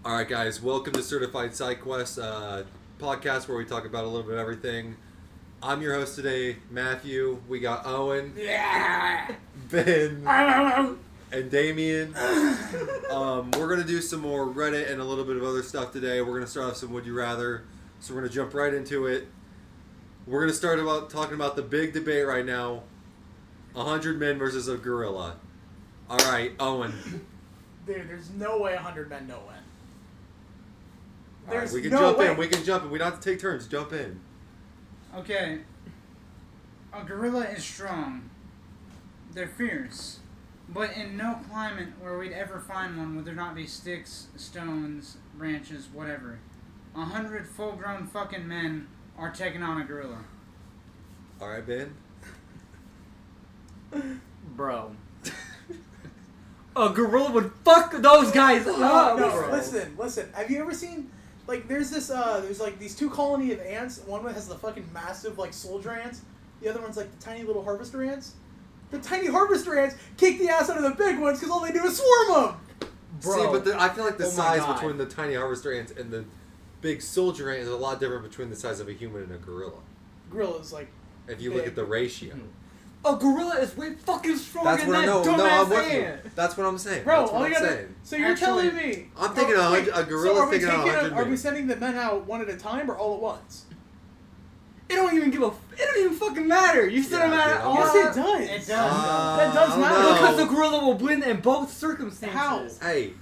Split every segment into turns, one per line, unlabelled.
Alright guys, welcome to Certified SideQuest, podcast where we talk about a little bit of everything. I'm your host today, Matthew. We got Owen, Ben, and Damien. We're going to do some more Reddit and a little bit of other stuff today. We're going to start off some Would You Rather, so we're going to jump right into it. We're going to start talking about the big debate right now, 100 men versus a gorilla. Alright, Owen.
Dude, there's no way 100 men don't win.
Right, we can jump in. We don't have to take turns. Jump in.
Okay. A gorilla is strong. They're fierce. But in no climate where we'd ever find one would there not be sticks, stones, branches, whatever. 100 full-grown fucking men are taking on a gorilla.
Alright, Ben.
Bro. A gorilla would fuck those guys up,
No,
bro.
listen. Have you ever seen, like, there's these two colony of ants. One has the fucking massive, like, soldier ants. The other one's, like, the tiny little harvester ants. The tiny harvester ants kick the ass out of the big ones because all they do is swarm them.
Bro.
See, but I feel like the
Oh my
size
God.
between the tiny harvester ants and the big soldier ant is a lot different between the size of a human and a gorilla.
Gorilla's, like,
If you look
big.
at the ratio.
A gorilla is way fucking stronger
That's
than
what I
that
know. No, I'm
dumbass
with you.
ant.
That's what I'm saying.
Bro,
That's what
all
I'm
you gotta.
saying.
So you're
Actually,
telling me?
I'm thinking a gorilla's
so are we
taking on
taking
100
Are we
men.
sending the men out one at a time or all at once?
It don't even fucking matter. You send
Yeah,
them out
dude,
all
Yes, it does.
It does.
That does
I don't
matter.
know.
Because the gorilla will blend in both circumstances.
How?
Hey,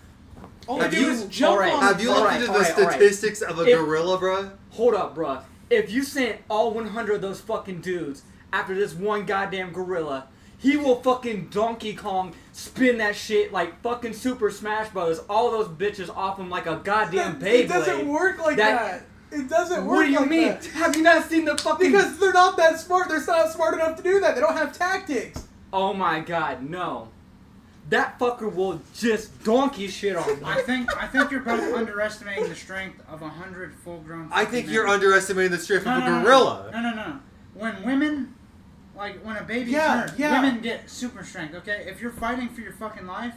All they
Have
do
you-
is jump
Alright.
on.
have you looked
Alright,
into
alright,
the
alright.
statistics of a
If-
gorilla, bruh?
Hold up, bruh. If you sent all 100 of those fucking dudes after this one goddamn gorilla, he will fucking Donkey Kong spin that shit like fucking Super Smash Bros. All those bitches off him like a goddamn Beyblade.
It doesn't work like that. It doesn't work
What do you
like
mean?
that.
Have you not seen the fucking...
Because they're not that smart. They're not smart enough to do that. They don't have tactics.
Oh my god, no. That fucker will just donkey shit on me.
I think you're both underestimating the strength of 100 full-grown
I
fucking
think
men.
you're underestimating the strength of a
No.
gorilla.
No. When women, like when a baby's
Yeah,
hurt,
yeah.
women get super strength, okay? If you're fighting for your fucking life,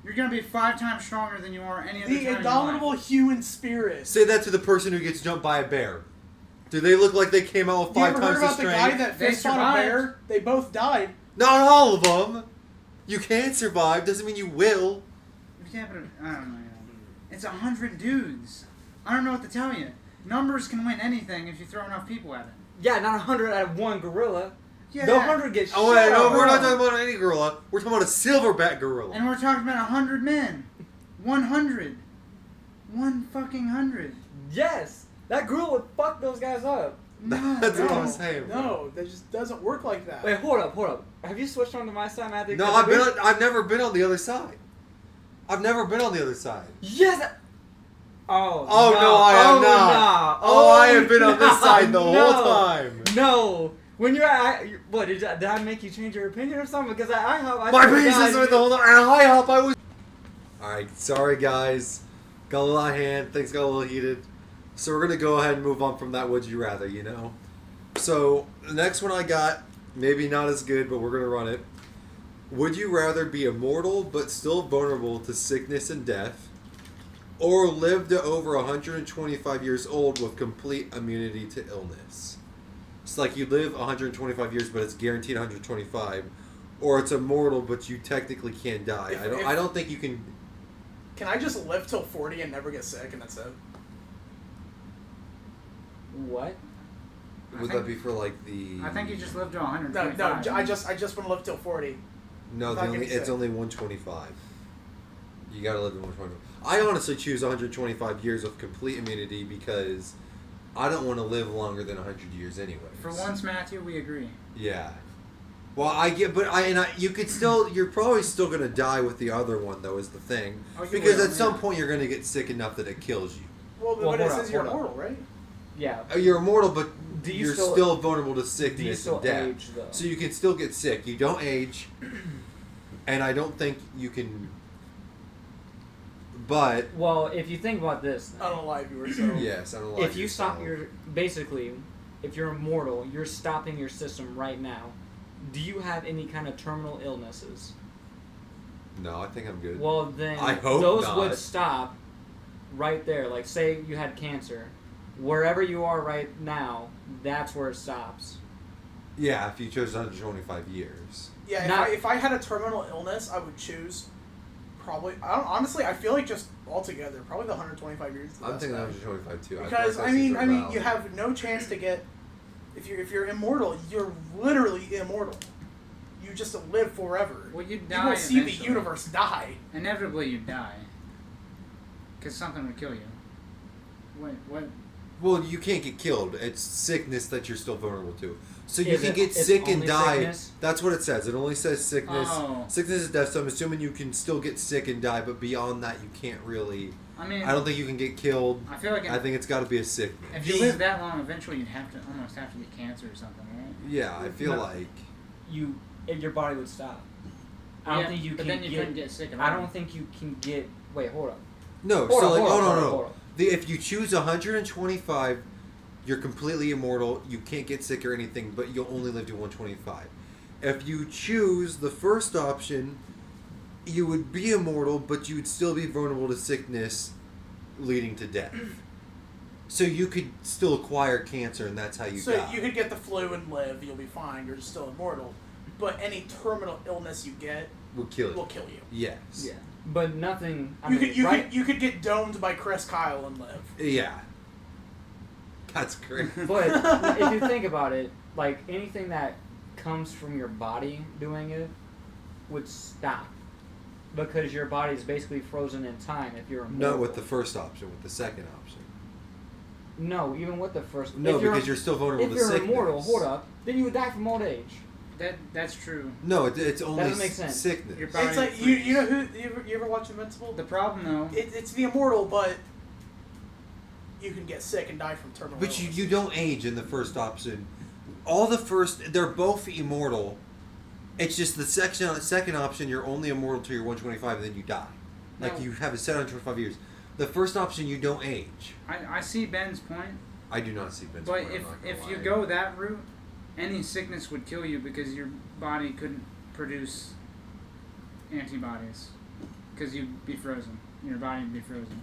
you're gonna be 5 times stronger than you are any other time
The
in
indomitable
your life.
human spirit.
Say that to the person who gets jumped by a bear. Do they look like they came out with
You
5
ever heard
times the
about the guy
strength?
that
They
fist fought a
survived.
bear? They both died.
Not all of them. You can survive. Doesn't mean you will.
I don't know. It's 100 dudes. I don't know what to tell you. Numbers can win anything if you throw enough people at it.
Yeah, not 100 out of one gorilla.
Yeah.
The 100 gets
Oh
shit
wait, no,
on.
we're not talking about any gorilla. We're talking about a silverback gorilla.
And we're talking about 100 men. 100. 100.
Yes, that gorilla would fuck those guys up.
No.
That's what
No,
I'm saying, bro.
No, that just doesn't work like that.
Wait, hold up. Have you switched on to my side, Matthew?
No,
'Cause
I've never been on the other side. I've never been on the other side.
Yes. Oh.
Oh, no, I have not.
Nah.
Oh, I have been on this
nah,
side the
no.
whole time.
No. When what did I make you change your opinion or something? Because I
My
swear to
penis
God,
is with the whole time. And high hop, I was. Alright, sorry guys. Got a little out of hand. Things got a little heated. So we're going to go ahead and move on from that Would You Rather, you know? So, the next one I got, maybe not as good, but we're going to run it. Would you rather be immortal but still vulnerable to sickness and death, or live to over 125 years old with complete immunity to illness? It's like you live 125 years, but it's guaranteed 125, or it's immortal but you technically can't die. I don't think you can.
Can I just live till 40 and never get sick and that's it?
What?
Would that be for like the?
I think you just lived to
No,
125.
I just want to live till 40.
No,
Not
it's
getting sick.
only 125. You gotta live in 125. I honestly choose 125 years with complete immunity because I don't want to live longer than 100 years anyway.
For once, Matthew, we agree.
Yeah. Well, you could still, you're probably still gonna die with the other one though, is the thing.
Oh, you
Because
will,
at some
yeah.
point you're gonna get sick enough that it kills you.
Well,
Well,
but it
hold
says
up,
you're
hold up.
immortal, right?
Yeah.
You're immortal, but
Do you
you're
still-
still vulnerable to
Do you
sickness
still
and death.
age though?
So you can still get sick. You don't age, and I don't think you can. But
Well, if you think about this,
I don't lie, viewer. So
yes, I don't like.
if you stop if you're immortal, you're stopping your system right now. Do you have any kind of terminal illnesses?
No, I think I'm good.
Well, then
I hope
those
not.
would stop right there. Like, say you had cancer. Wherever you are right now, that's where it stops.
Yeah, if you chose 125 years.
Yeah, if I had a terminal illness, I would choose probably. Honestly, I feel like just altogether, probably the 125 years. Is the
I'm
best
thinking
bet.
125 too.
Because I mean, you have no chance to get. If you're immortal, you're literally immortal. You just live forever.
Well, you
You
die.
will see the
eventually.
universe die.
Inevitably, you die. Because something would kill you. Wait, what?
Well, you can't get killed. It's sickness that you're still vulnerable to. So you
Is
can
it-
get
it's
sick and
only
die.
sickness?
That's what it says. It only says sickness.
Oh.
Sickness is death. So I'm assuming you can still get sick and die, but beyond that, you can't really.
I mean,
I don't think you can get killed.
I feel like
I think it's got to be a sickness.
if you live that long, eventually you'd almost have to get cancer or something, right?
Yeah, I feel
No.
like.
Your body would stop. I don't
Yeah,
think you
but
can
then you
get.
couldn't get sick at
I
all.
don't think you can get. Wait, hold up.
No,
Hold
so
on,
like,
hold on,
oh no,
hold on,
no.
hold on.
If you choose 125, you're completely immortal. You can't get sick or anything, but you'll only live to 125. If you choose the first option, you would be immortal, but you would still be vulnerable to sickness, leading to death. So you could still acquire cancer, and that's how you
So
die.
you could get the flu and live. You'll be fine. You're still immortal. But any terminal illness you get
Will kill you.
will kill you.
Yes.
Yeah, but nothing. I
You
mean,
could
right?
you could get domed by Chris Kyle and live.
Yeah. That's great.
But if you think about it, like anything that comes from your body doing it would stop because your body's basically frozen in time. If you're immortal.
Not with the first option, with the second option.
No, even with the first.
No,
if you're,
because you're still vulnerable
if
to
you're
sickness.
immortal, hold up, then you would die from old age.
That's true.
No, it's only
doesn't make sense.
sickness.
Your body
It's like you know who you ever watch Invincible?
The problem though.
It's the immortal, but you can get sick and die from terminal
But
illness.
you don't age in the first option. All the first, they're both immortal. It's just the second option, you're only immortal till you're 125 and then you die. Like
No.
you have a set on 25 years. The first option, you don't age.
I see Ben's point,
I do not see Ben's
but
point, I'm not gonna
if you
lie.
go that route, any sickness would kill you because your body couldn't produce antibodies because you'd be frozen. Your body would be frozen.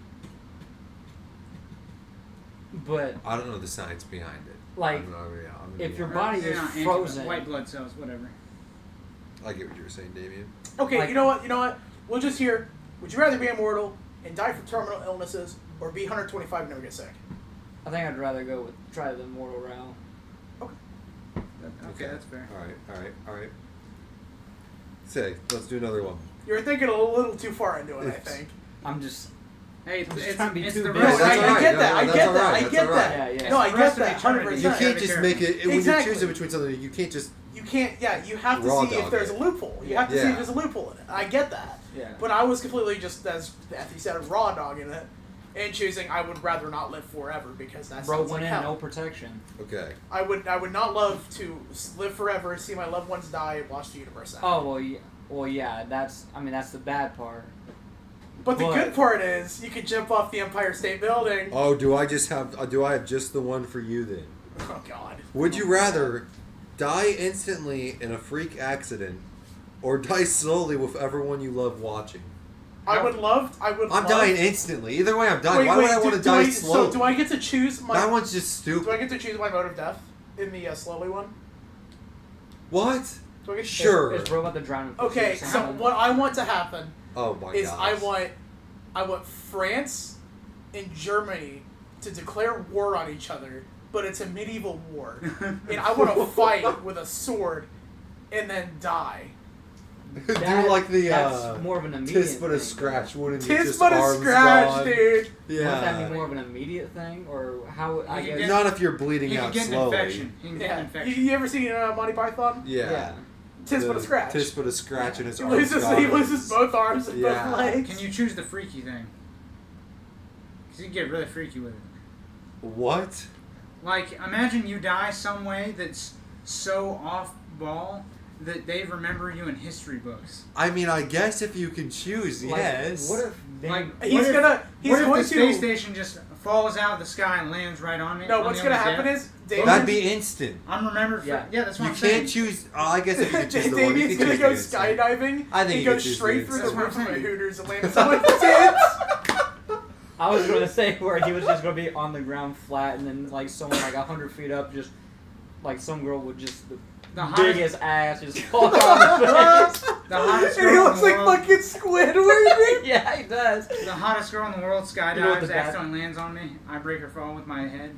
But
I don't know the science behind it.
Like,
I'm gonna
if
be
your
honest.
body
They're
is
not
frozen.
white blood cells, whatever.
I get what you were saying, Damien.
Okay,
Like-
you know what? We'll just hear. Would you rather be immortal and die from terminal illnesses, or be 125 and never get sick?
I think I'd rather go with try the immortal route.
Okay, that's fair.
All right. Say, let's do another one.
You're thinking a little too far into it, I
It's-
think.
I'm just.
Hey,
I'm just
it's
trying to be
it's
too
the
big.
No,
rest
that's
of
all
I
right.
get
No,
that. I
that's
get
all
that.
right.
I
That's
get
all
that.
right.
Yeah, yeah.
No, I
It's the
get
rest of
that.
eternity.
100%.
You
Yeah,
can't
be
just
careful.
make it when
Exactly.
you're choosing between something. You can't just
You can't. Yeah, you have to
Raw
see if
dog
there's
it.
a loophole. You have to see
Yeah.
if there's a loophole in it. I get that.
Yeah.
But I was completely just, as Matthew said, raw dog in it, and choosing I would rather not live forever because that
Bro
sounds
went
like
in,
hell.
no protection.
okay.
I would not love to live forever, see my loved ones die, and watch the universe end.
Oh well, yeah. That's the bad part.
But the
but-
good part is you could jump off the Empire State Building.
Oh, do I have just the one for you then?
Oh God.
Would you rather die instantly in a freak accident or die slowly with everyone you love watching?
I would love.
I'm dying instantly. Either way, I'm dying. Why would I want to die slowly?
So do I get to choose my?
That one's just
Do I
stupid.
get to choose my mode of death in the slowly one?
What?
Do I get to
Sure.
Is bro about to drown in
Okay,
pussy or
so
something?
what I want to happen
Oh my
is
god.
I want France and Germany to declare war on each other, but it's a medieval war, and I want to fight with a sword, and then die.
Do like the
that's more of an immediate
tis but a
thing.
scratch, wouldn't you?
Tis
Just
but a
arms
scratch,
gone.
dude.
Yeah.
Would that be more of an immediate thing, or how? I
You
guess.
get-
Not if you're bleeding
You can
out
get an
slowly.
infection. You can get an
Yeah.
infection.
You ever seen Monty Python?
Yeah.
Yeah.
Tis but a scratch.
Tis but a scratch and his
He
arms
loses.
gone.
He loses both arms and
Yeah.
both legs.
Can you choose the freaky thing? Because you can get really freaky with it.
What?
Like, imagine you die some way that's so off ball that they remember you in history books.
I mean, I guess if you can choose,
Like,
yes.
What if they?
Like,
He's
what if-
gonna. He's
what if
going
the space
to.
station just falls out of the sky and lands right on me?
No,
on
what's
the
gonna
other
happen
jet?
is David.
That'd be instant.
I'm remembered for...
Yeah.
Yeah, that's what
You
I'm saying.
can't choose. I guess if you can choose the one, you
David's
can
gonna
choose
go
the instant.
skydiving
I think
and
you
go
can choose
straight
the
through the
instant.
roof of a
That's what I'm saying.
Hooters and land on someone's tits.
I was gonna say where he was just gonna be on the ground flat, and then like someone like 100 feet up, just like some girl would just the biggest ass just fall on his face.
The hottest
And he
girl in
looks
the
like
world.
fucking Squidward.
Yeah, he does.
The hottest girl in the world skydives,
You know what the bad-
accidentally lands on me. I break her fall with my head.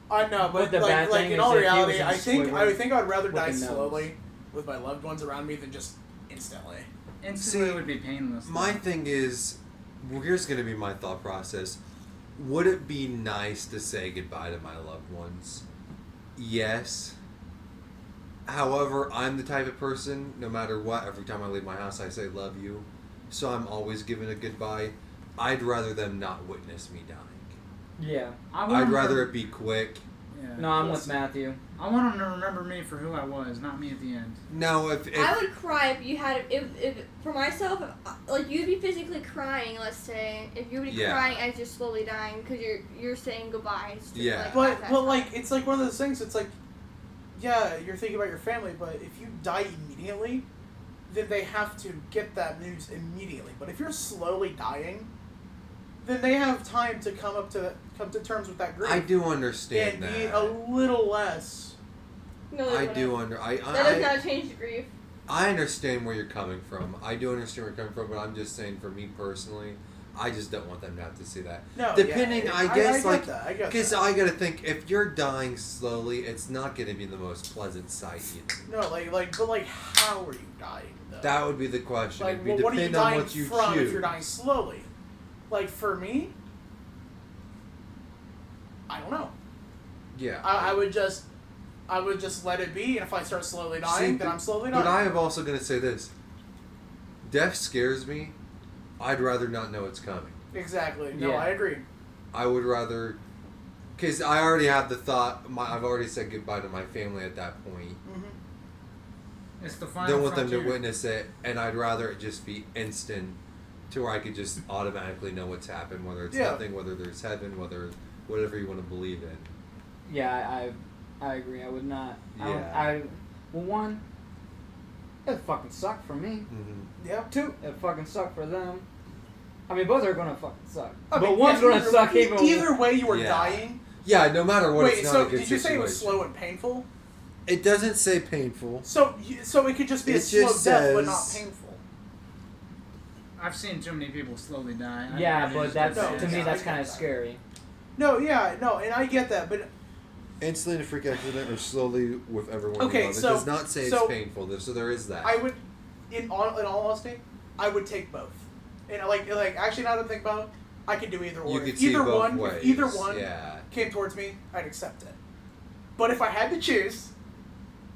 I know,
But
but
the bad
like
thing
in
is
all
if he was
reality,
in
I think
Squidward
I'd rather
with
die
a nose.
slowly with my loved ones around me than just instantly.
Instantly
See,
would be painless.
My thing is, well, here's going to be my thought process. Would it be nice to say goodbye to my loved ones? Yes. However, I'm the type of person, no matter what, every time I leave my house, I say love you. So I'm always giving a goodbye. I'd rather them not witness me dying.
Yeah.
I'd rather it be quick.
Yeah.
No, I'm with Matthew.
I want them to remember me for who I was, not me at the end.
Now, if
I would cry if you had if for myself, like you'd be physically crying. Let's say if you would be
Yeah.
crying as you're slowly dying because you're saying goodbyes. To,
Yeah.
like,
But
at that
but
time.
like it's like one of those things. It's like, yeah, you're thinking about your family, but if you die immediately, then they have to get that news immediately. But if you're slowly dying, then they have time to come to terms with that grief.
I do understand
and be
that.
a little less.
no, they
I
wouldn't.
do under.
That does not change the grief.
I understand where you're coming from. I do understand where you're coming from, but I'm just saying, for me personally, I just don't want them to have to see that.
No,
Depending,
yeah,
I guess,
get
like,
that, I get
because
that.
I gotta think, if you're dying slowly, it's not gonna be the most pleasant sight either.
No, but how are you dying though?
That would be the question.
Like,
It'd be
well, what are you
depend on
dying
what you
from
choose.
if you're dying slowly? Like for me, I don't know.
Yeah.
I would just let it be, and if I start slowly dying, then I'm slowly dying.
But I am also gonna say this: death scares me. I'd rather not know it's coming.
Exactly. No,
Yeah.
I agree.
I would rather, because I already have the thought. I've already said goodbye to my family at that point.
Mm-hmm.
It's the final
Don't want them to
frontier.
witness it, and I'd rather it just be instant, to where I could just automatically know what's happened, whether it's
Yeah.
nothing, whether there's heaven, whatever you want to believe in.
Yeah, I agree. I would not.
Yeah.
Well, one, it fucking suck for me.
Mm-hmm.
Yeah.
Two, it fucking suck for them. I mean, both are gonna fucking suck.
I
But
mean,
one's
yeah,
gonna suck even
Either way, you were
Yeah.
dying.
Yeah, no matter what,
Wait,
it's not
so
a good
did you say it
situation.
was slow and painful?
It doesn't say painful.
So it could just be
It
a slow
just
death, but not
says-
painful.
I've seen too many people slowly die. I
Yeah,
think it
but
is
that's
what it
to
is.
me
yeah,
that's
I
kind
get
of
that.
scary.
No, yeah, no, and I get that, but
Instantly to freak accident or slowly with everyone
Okay,
you love.
so-
It does not say
so-
it's painful, so there is that.
I would, in all honesty, I would take both. And like actually, now that I think about it, I could do either or.
you could
If
see
either
both
one,
ways.
if either one
Yeah.
came towards me, I'd accept it. But if I had to choose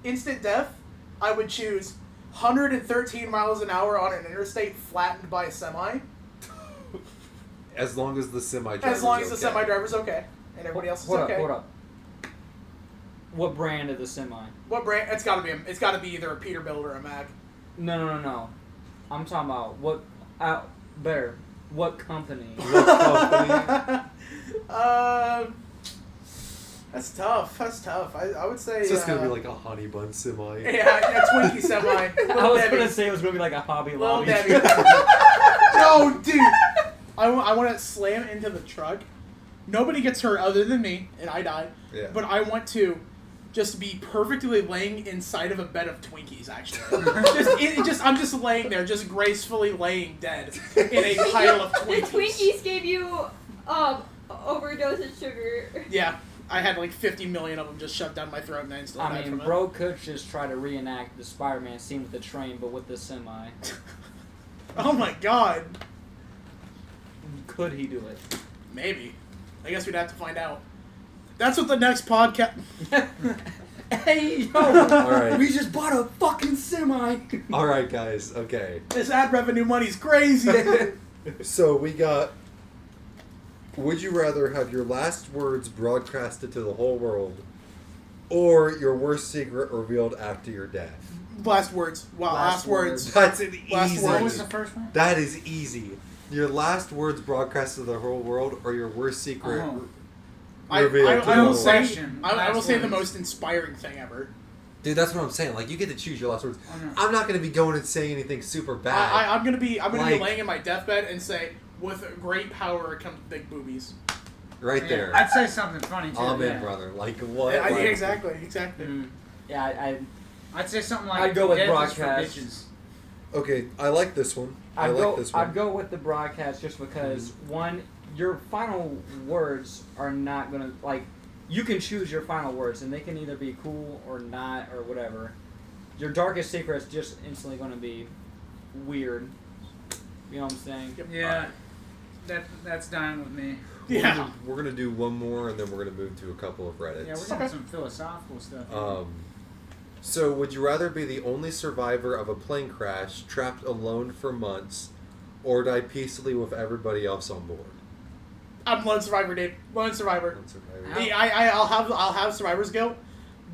instant death, I would choose 113 miles an hour on an interstate flattened by a semi,
As long as the semi.
as long as the semi driver's okay and everybody else is
Hold
okay.
up, hold up. What brand of the semi?
What brand? It's got to be either a Peterbilt or a Mack.
No. I'm talking about what. Better. What company?
That's tough. I would say.
It's just gonna be like a honey bun semi.
Yeah, Twinkie semi.
I
Little
was
Debbie.
gonna say it was gonna be like a Hobby
Little
Lobby.
Debbie. No, dude. I want to slam into the truck. Nobody gets hurt other than me, and I die.
Yeah.
But I want to just be perfectly laying inside of a bed of Twinkies, actually. I'm just laying there, just gracefully laying dead in a pile of
The
Twinkies.
Twinkies gave you overdose of sugar.
Yeah, I had like 50 million of them just shoved down my throat, and I still
I
died
mean,
from
bro could just try to reenact the Spider-Man scene with the train, but with the semi.
it. Oh my god.
Could he do it?
Maybe. I guess we'd have to find out. That's what the next podcast.
Hey, yo!
Alright.
We just bought a fucking semi!
Alright, guys, okay.
This ad revenue money's crazy.
So we got. Would you rather have your last words broadcasted to the whole world, or your worst secret revealed after your death?
Last words. Wow, last words.
That's an
Last
easy.
What was
words.
the first one?
That is easy. Your last words broadcast to the whole world, or your worst secret
Oh.
revealed to the
I
whole
will
world.
say.
Question.
I will
Last
say the
words.
most inspiring thing ever.
Dude, that's what I'm saying. Like, you get to choose your last words.
Oh, no.
I'm not gonna be going and saying anything super bad.
I'm gonna be
Like-
laying in my deathbed and say, with great power comes big boobies.
Right
Yeah,
there.
I'd say something funny too.
I'm in,
yeah.
brother. Like what?
Yeah,
Like,
exactly.
Yeah,
I'd say something like
I'd go with
death is for
broadcast.
bitches.
Okay, I like this one. I like this one.
I'd go with the broadcast just because one, your final words are not gonna like. You can choose your final words, and they can either be cool or not or whatever. Your darkest secret is just instantly gonna be weird. You know what I'm saying?
Yeah, that's dying with me.
Yeah.
We're gonna do one more, and then we're gonna move to a couple of Reddits.
Yeah, we're doing some philosophical stuff. here.
So, would you rather be the only survivor of a plane crash, trapped alone for months, or die peacefully with everybody else on board?
I'm lone survivor, dude. Lone survivor.
Lone survivor.
How-
I'll have survivor's guilt,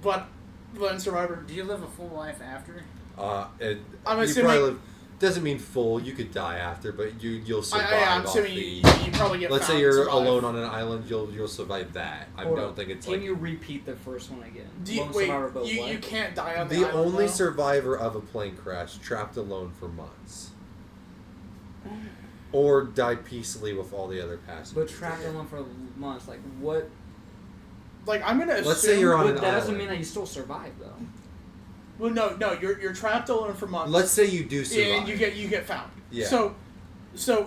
but lone survivor.
Do you live a full life after?
I'm
you
assuming-
probably doesn't mean full. You could die after, but you'll survive.
I'm
off
assuming
the,
you probably get.
let's
found
say you're
survive.
alone on an island, you'll survive that. I
Hold
don't
on.
think it's
Can
like
you repeat the first one again?
Do you,
Lone
wait,
survivor, but
you,
what?
you can't die on the
the
island,
only
though?
survivor of a plane crash, trapped alone for months, or die peacefully with all the other passengers.
But trapped alone for months, like what?
Like I'm gonna assume.
Let's say you're on
But
an
that doesn't
island.
mean that you still survive though.
Well, no, you're trapped alone for months.
Let's say you do survive.
and you get found.
Yeah.
So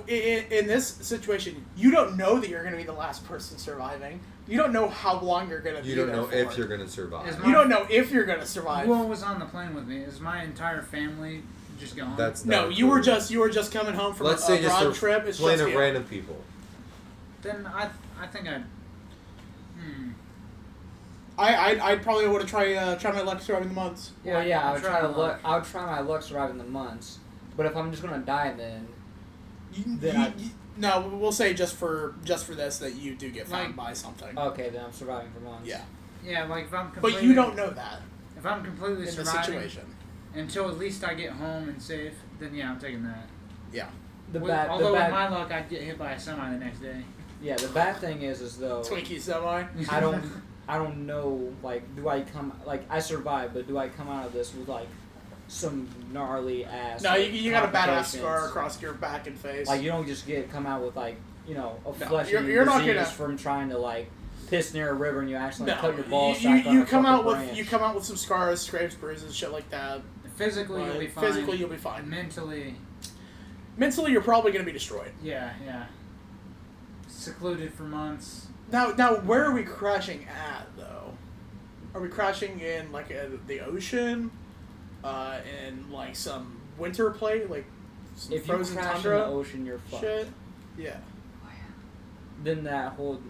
in this situation, you don't know that you're going to be the last person surviving. You don't know how long you're going to be
You don't
there
know
for.
if you're going to survive.
Is
You don't know if you're going to survive.
Who was on the plane with me? Is my entire family just gone?
That's
No,
not
you were
cool.
just coming home from
Let's
a
say just
broad
a
trip. It's
plane
just
of
you.
random people.
Then I think I'd.
I'd probably want to try my luck surviving the months.
Yeah, I would try to
my
look. I would try my luck surviving the months. But if I'm just gonna die, then
No, we'll say just for this that you do get found
Like-
by something.
okay, then I'm surviving for months.
Yeah,
Yeah, like if I'm completely.
but you don't know that
If I'm completely
in this
surviving
situation.
until at least I get home and safe, then yeah, I'm taking that.
Yeah,
Although with my luck, I'd get hit by a semi the next day.
Yeah, the bad thing is though
Twinkie semi.
I don't know, like, do I come, like, I survived, but do I come out of this with, like, some gnarly ass,
No,
like,
you got a badass
complications?
scar across your back and face.
Like, you don't just come out with, like, you know, a
No,
fleshy
you're not
disease
gonna-
from trying to, like, piss near a river and you accidentally
no,
cut your ball
you,
sack on
you
a
come
fucking
out with
branch.
you come out with some scars, scrapes, bruises, shit like that.
Physically,
But
you'll be fine.
physically, you'll be fine.
Mentally,
Mentally, you're probably gonna be destroyed.
yeah. Secluded for months.
Now, where are we crashing at though? Are we crashing in like the ocean, in like some winter place, like some
If you
frozen
crash in
tundra
the ocean, you're fucked.
shit? Yeah.
Then that whole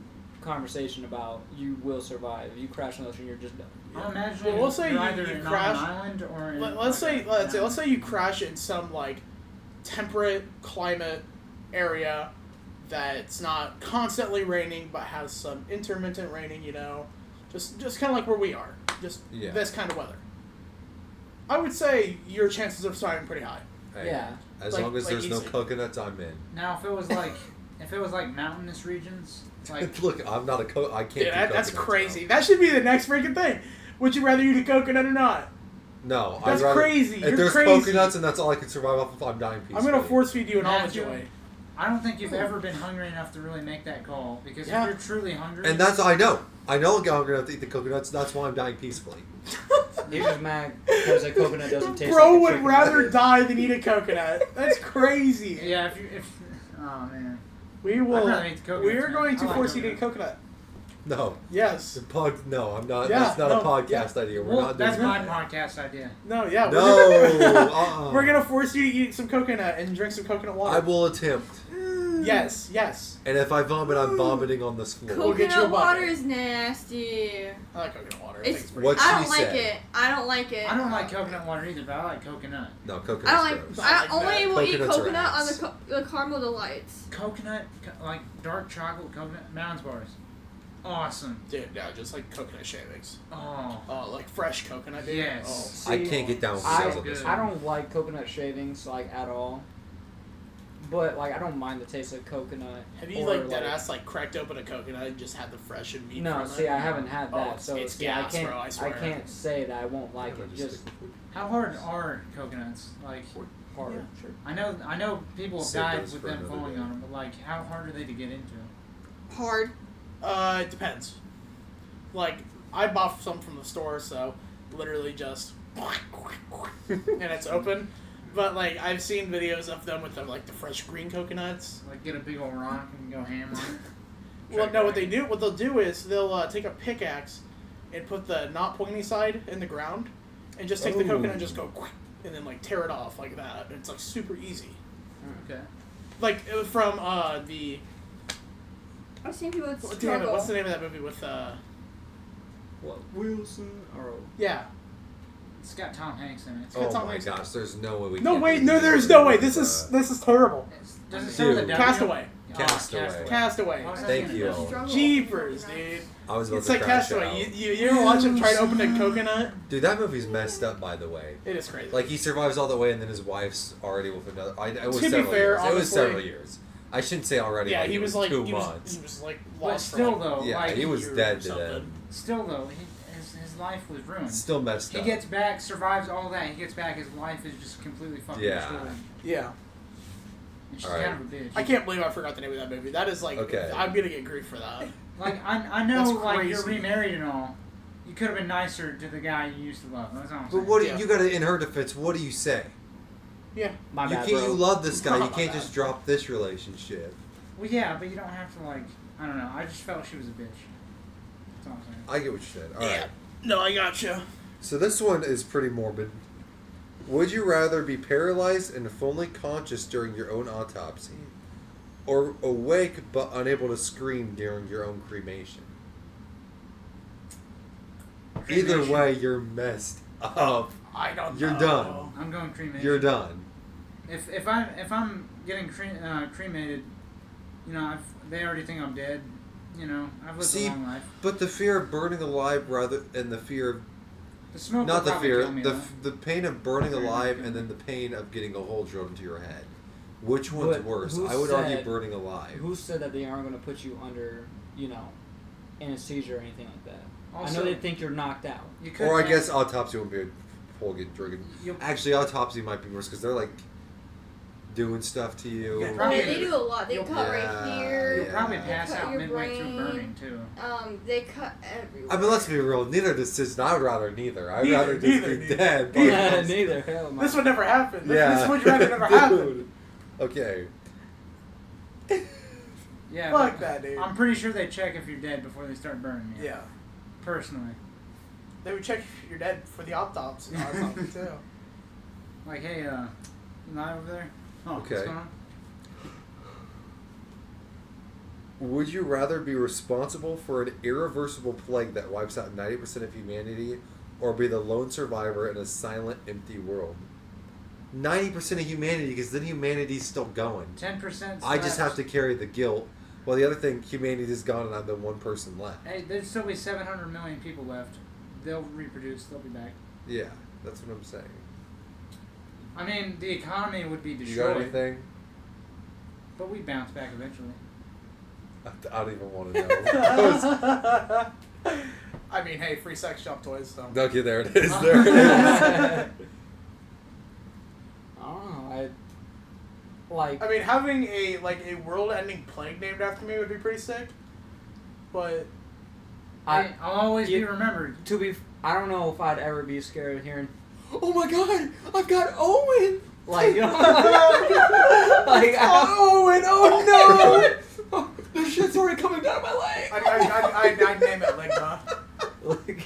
conversation about you will survive. If you crash in the ocean, you're just done.
I'm imagining
Well, let's say
you're
you-
either
you
on
crash-
an island or in
Let's say you crash in some like temperate climate area that's not constantly raining but has some intermittent raining. You know, just kind of like where we are. Just
Yeah.
this kind of weather. I would say your chances of surviving pretty high.
Hey,
Yeah.
As
Like-
long as
like
there's no
easy.
coconuts, I'm in.
Now, if it was like mountainous regions, like
Look, I'm not I can't.
Dude,
do
that's
coconuts,
crazy.
bro.
That should be the next freaking thing. Would you rather eat a coconut or not?
No,
That's
I'd rather,
crazy.
If
You're
there's
crazy.
coconuts and that's all I can survive off of, I'm dying peacefully.
I'm gonna force feed you an almond
Matthew,
joy.
I don't think you've ever been hungry enough to really make that call because
Yeah.
if you're truly hungry,
And that's I know. I'm gonna have to eat the coconuts. That's why I'm dying peacefully.
You're just mad because a coconut doesn't taste
Bro
like a
would
chicken
rather
nugget.
die than eat a coconut. That's crazy.
yeah, if oh man,
We will.
rather eat the coconuts,
We are
man.
going to
I like
force you to eat a
coconut.
coconut.
No,
Yes.
no, I'm not.
Yeah,
that's not
no,
a podcast idea. We're
well,
not doing
that's my
that.
podcast idea.
No. Yeah.
No,
We're gonna force you to eat some coconut and drink some coconut water.
I will attempt,
Yes. Yes.
and if I vomit, I'm vomiting on this floor.
We'll get you a
Coconut water
bucket.
is nasty.
I like coconut water. I
It's-
think it's pretty.
What
I
she
don't like
said.
it. I don't like it.
I don't like coconut water either, but I like coconut.
No, coconut's
I don't like.
gross.
I
I
like
only
that.
will eat
Coconuts are
coconut on
ass.
the caramel delights.
Coconut, like dark chocolate coconut Mounds bars, awesome.
Dude, no, just like coconut shavings.
Oh,
Oh, like fresh coconut. Dude.
Yes.
I can't get down with
I,
sales of this.
I don't like coconut shavings like at all. But like I don't mind the taste of coconut.
Have you
or,
like deadass like cracked open a coconut and just had the fresh and meat?
No,
from
see,
it?
I haven't had that,
Oh,
so
it's
see,
gas,
I can't.
bro, I
I
swear.
can't say that I won't like
Yeah,
it.
just
Just
how hard are coconuts? Like
hard.
Yeah, sure.
I know people have
Save
died
those
with
for
them
another
falling
day.
on them, but like, how hard are they to get into?
Hard.
It depends. Like, I bought some from the store, so literally just and it's open. But like, I've seen videos of them with the fresh green coconuts.
Like, get a big old rock and go ham on it.
Well, no, what they'll do is they'll take a pickaxe and put the not pointy side in the ground, and just take the coconut and just go, and then like tear it off like that. And it's like super easy.
Okay.
Like from the
I've seen people
what's
struggle.
the name of that movie with
What, Wilson or
yeah.
It's got Tom Hanks in it.
got
Oh
Tom
my
Hanks.
gosh, there's no way we
No
can't
wait,
do
no,
this.
there's no way. This is terrible.
Does it start with a
Dude.
W?
Castaway.
Oh,
Castaway.
Castaway.
Why was I
Thank
thinking
you.
of that?
Struggle.
Jeepers, dude.
I was about
It's
to
like
crash
Castaway.
out.
You ever watch him try to open a coconut?
Dude, that movie's messed up, by the way.
It is crazy.
Like, he survives all the way, and then his wife's already with another. It was
To be
several
fair,
years. It was
honestly-
several years. I shouldn't say already.
yeah,
like,
he
it
was like
two
he
months.
was like
But
lost for,
still,
like,
though,
Yeah,
like,
he was
year
dead
or
to
something.
them.
still though, his life was ruined.
Still messed
He
up.
gets back, survives all that. He gets back. His life is just completely fucking
Yeah.
destroyed.
Yeah.
And she's
Alright.
kind of a bitch.
I can't believe I forgot the name of that movie. That is like
Okay.
I'm gonna get grief for that.
Like I know,
That's
like you're
crazy.
remarried and all. You could have been nicer to the guy you used to love. That's all I'm saying.
But what do
Yeah.
you gotta, in her defense, what do you say?
Yeah.
my
You
bad,
can't.
bro.
You love this guy. You
My
can't
bad.
just drop this relationship.
Well, yeah, but you don't have to like. I don't know. I just felt she was a bitch. That's all I'm saying.
I get what you said. All right.
No, I gotcha.
So this one is pretty morbid. Would you rather be paralyzed and fully conscious during your own autopsy, or awake but unable to scream during your own cremation? Either
Cremation.
way, you're messed up.
I don't
You're
know.
done.
I'm going cremation.
You're done.
If I'm getting cremated, you know, they already think I'm dead. You know, I've lived
See,
a long life.
But the fear of burning alive, rather, and the fear of
The smoke.
not
will
the
probably
fear,
kill me, though.
the pain of burning
Very
alive,
much.
and then the pain of getting a hole drilled into your head. Which one's
But
worse?
who
I would argue
said-
burning alive.
Who said that they aren't going to put you under, anesthesia or anything like that? I
Also-
know they think you're knocked out.
You could
Or I
have-
guess autopsy won't be a whole get drinking.
You'll-
Actually, autopsy might be worse because they're like doing stuff to you.
Yeah,
Well,
probably-
they do a lot. They
You'll-
cut right
Yeah,
here.
You'll probably
Yeah.
pass
Cut
out
your
midway through
brain.
burning too.
They cut everywhere.
I mean, let's be real. Neither decision. I would rather neither. I'd
Neither,
rather just
neither,
be
neither.
dead. but-
Yeah, neither. Hell no.
This would never happen.
Yeah.
This would rather never happen.
Okay.
Yeah.
Fuck
but
that, dude.
I'm pretty sure they check if you're dead before they start burning you.
Yeah.
Personally,
They would check if you're dead for the autopsy too.
like, hey, you alive over there? Oh,
Okay.
what's going on?
Would you rather be responsible for an irreversible plague that wipes out 90% of humanity, or be the lone survivor in a silent, empty world? 90% of humanity, because then humanity's still going.
10%.
I just have to carry the guilt. Well, the other thing, humanity is gone, and I'm the one person left.
Hey, there'd still be 700 million people left. They'll reproduce. They'll be back.
Yeah, that's what I'm saying.
I mean, the economy would be
You got
destroyed,
anything?
but we bounce back eventually.
I don't even want to know.
I mean, hey, free sex shop toys. So.
Okay, there it is. There it is.
I don't know.
I mean, having a world-ending plague named after me would be pretty sick. But
Hey, I'll always be
you-
remembered.
I don't know if I'd ever be scared of hearing, "Oh my God, I've got Owen!" Like, like,
Owen, oh
no! This shit's already coming down my leg.
I'd name it Ligma.
Like,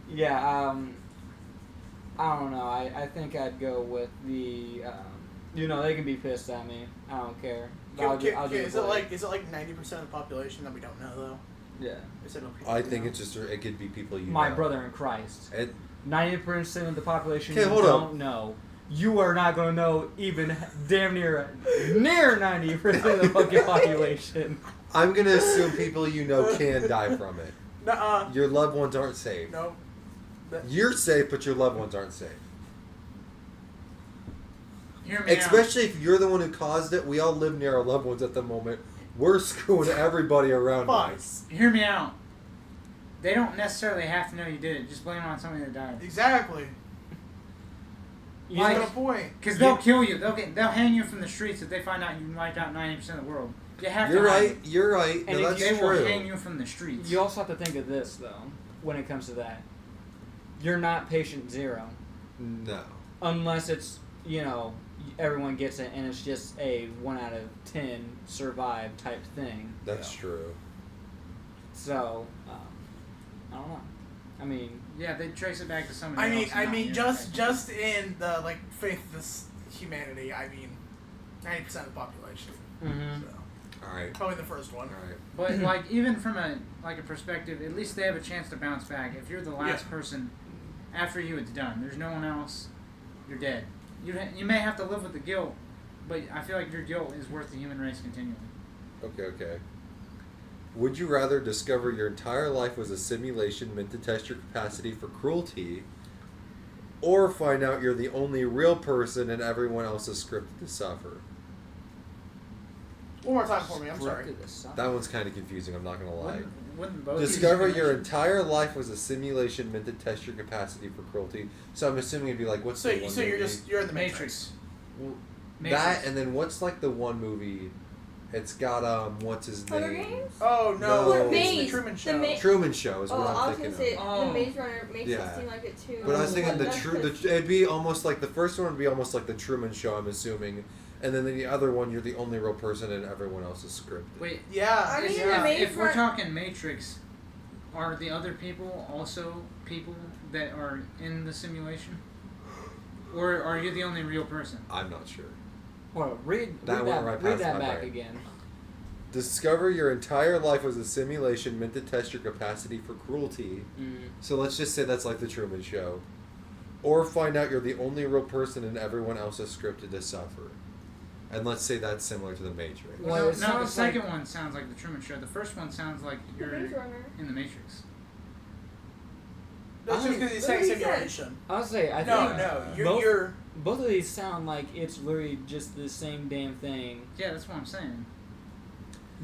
yeah, I don't know. I think I'd go with the, they can be pissed at me. I don't care. I'll just
Is it
avoid
like 90% of the population that we don't know though?
Yeah.
Is it no people
I
we
think
know?
it's just, it could be people you
My
know.
brother in Christ.
It,
90% of the population
Okay,
you
hold
don't
up.
know. You are not going to know even damn near 90% of the fucking population.
I'm going to assume people you know can die from it.
Nuh-uh.
Your loved ones aren't safe.
No.
You're safe, but your loved ones aren't safe.
Hear me out.
Especially if you're the one who caused it. We all live near our loved ones at the moment. We're screwing everybody around
Fuck.
us.
Hear me out. They don't necessarily have to know you did it. Just blame it on somebody that died.
Exactly.
You
You
Like-
got a point.
Because they'll kill you. They'll hang you from the streets if they find out you wiped out 90% of the world. You have
You're
to hide.
right. You're right.
And
No,
if
that's
They will
true.
hang you from the streets.
You also have to think of this though, when it comes to that. You're not patient zero,
No.
unless it's everyone gets it and it's just a 1 out of 10 survive type thing.
That's true.
So, I don't know. I mean,
Yeah, they trace it back to somebody else.
I
not
mean,
you.
just in the like faith of this humanity. I mean, 90% of the population.
mhm.
So
All right.
probably the first one.
All right.
But like even from a perspective, at least they have a chance to bounce back. If you're the last person, after you, it's done. There's no one else. You're dead. You may have to live with the guilt, but I feel like your guilt is worth the human race continually.
Okay. Would you rather discover your entire life was a simulation meant to test your capacity for cruelty, or find out you're the only real person and everyone else is scripted to suffer?
One more time for me. I'm sorry.
Scripted aside.
That one's kind of confusing, I'm not going to lie.
Wouldn't both
Discover
be
your
simulation?
entire life was a simulation meant to test your capacity for cruelty. So I'm assuming it'd be like, what's
So,
the one
so
movie?
you're in the
Matrix.
Matrix.
Matrix.
That, and then what's like the one movie? It's got, what's his
Hunger
name?
Games?
Oh
No.
no,
Or
it's
Maze.
the Truman
The
Show.
Ma-
Truman Show is
Oh,
what
I
I'm
was
thinking
gonna say
of.
Oh.
the Maze Runner makes
Yeah.
it seem like it too.
But I was thinking
That's
it'd be almost like the first one would be almost like the Truman Show, I'm assuming, and then the other one you're the only real person and everyone else is scripted.
Wait,
Yeah.
I mean,
yeah,
the Maze
if we're
Run-
talking Matrix, are the other people also people that are in the simulation? Or are you the only real person?
I'm not sure.
Well, read
That went right
read
past
that
my
back
brain.
again.
Discover your entire life was a simulation meant to test your capacity for cruelty. So let's just say that's like the Truman Show. Or find out you're the only real person and everyone else is scripted to suffer. And let's say that's similar to the Matrix.
Well,
no,
it
the
sounds
second one sounds like the Truman Show. The first one sounds like
The
you're
Maze Runner.
in the Matrix.
That's just because he's saying
What he said.
simulation.
I'll say I
No,
think
no,
both-
you're.
both of these sound like it's literally just the same damn thing.
Yeah, that's what I'm saying.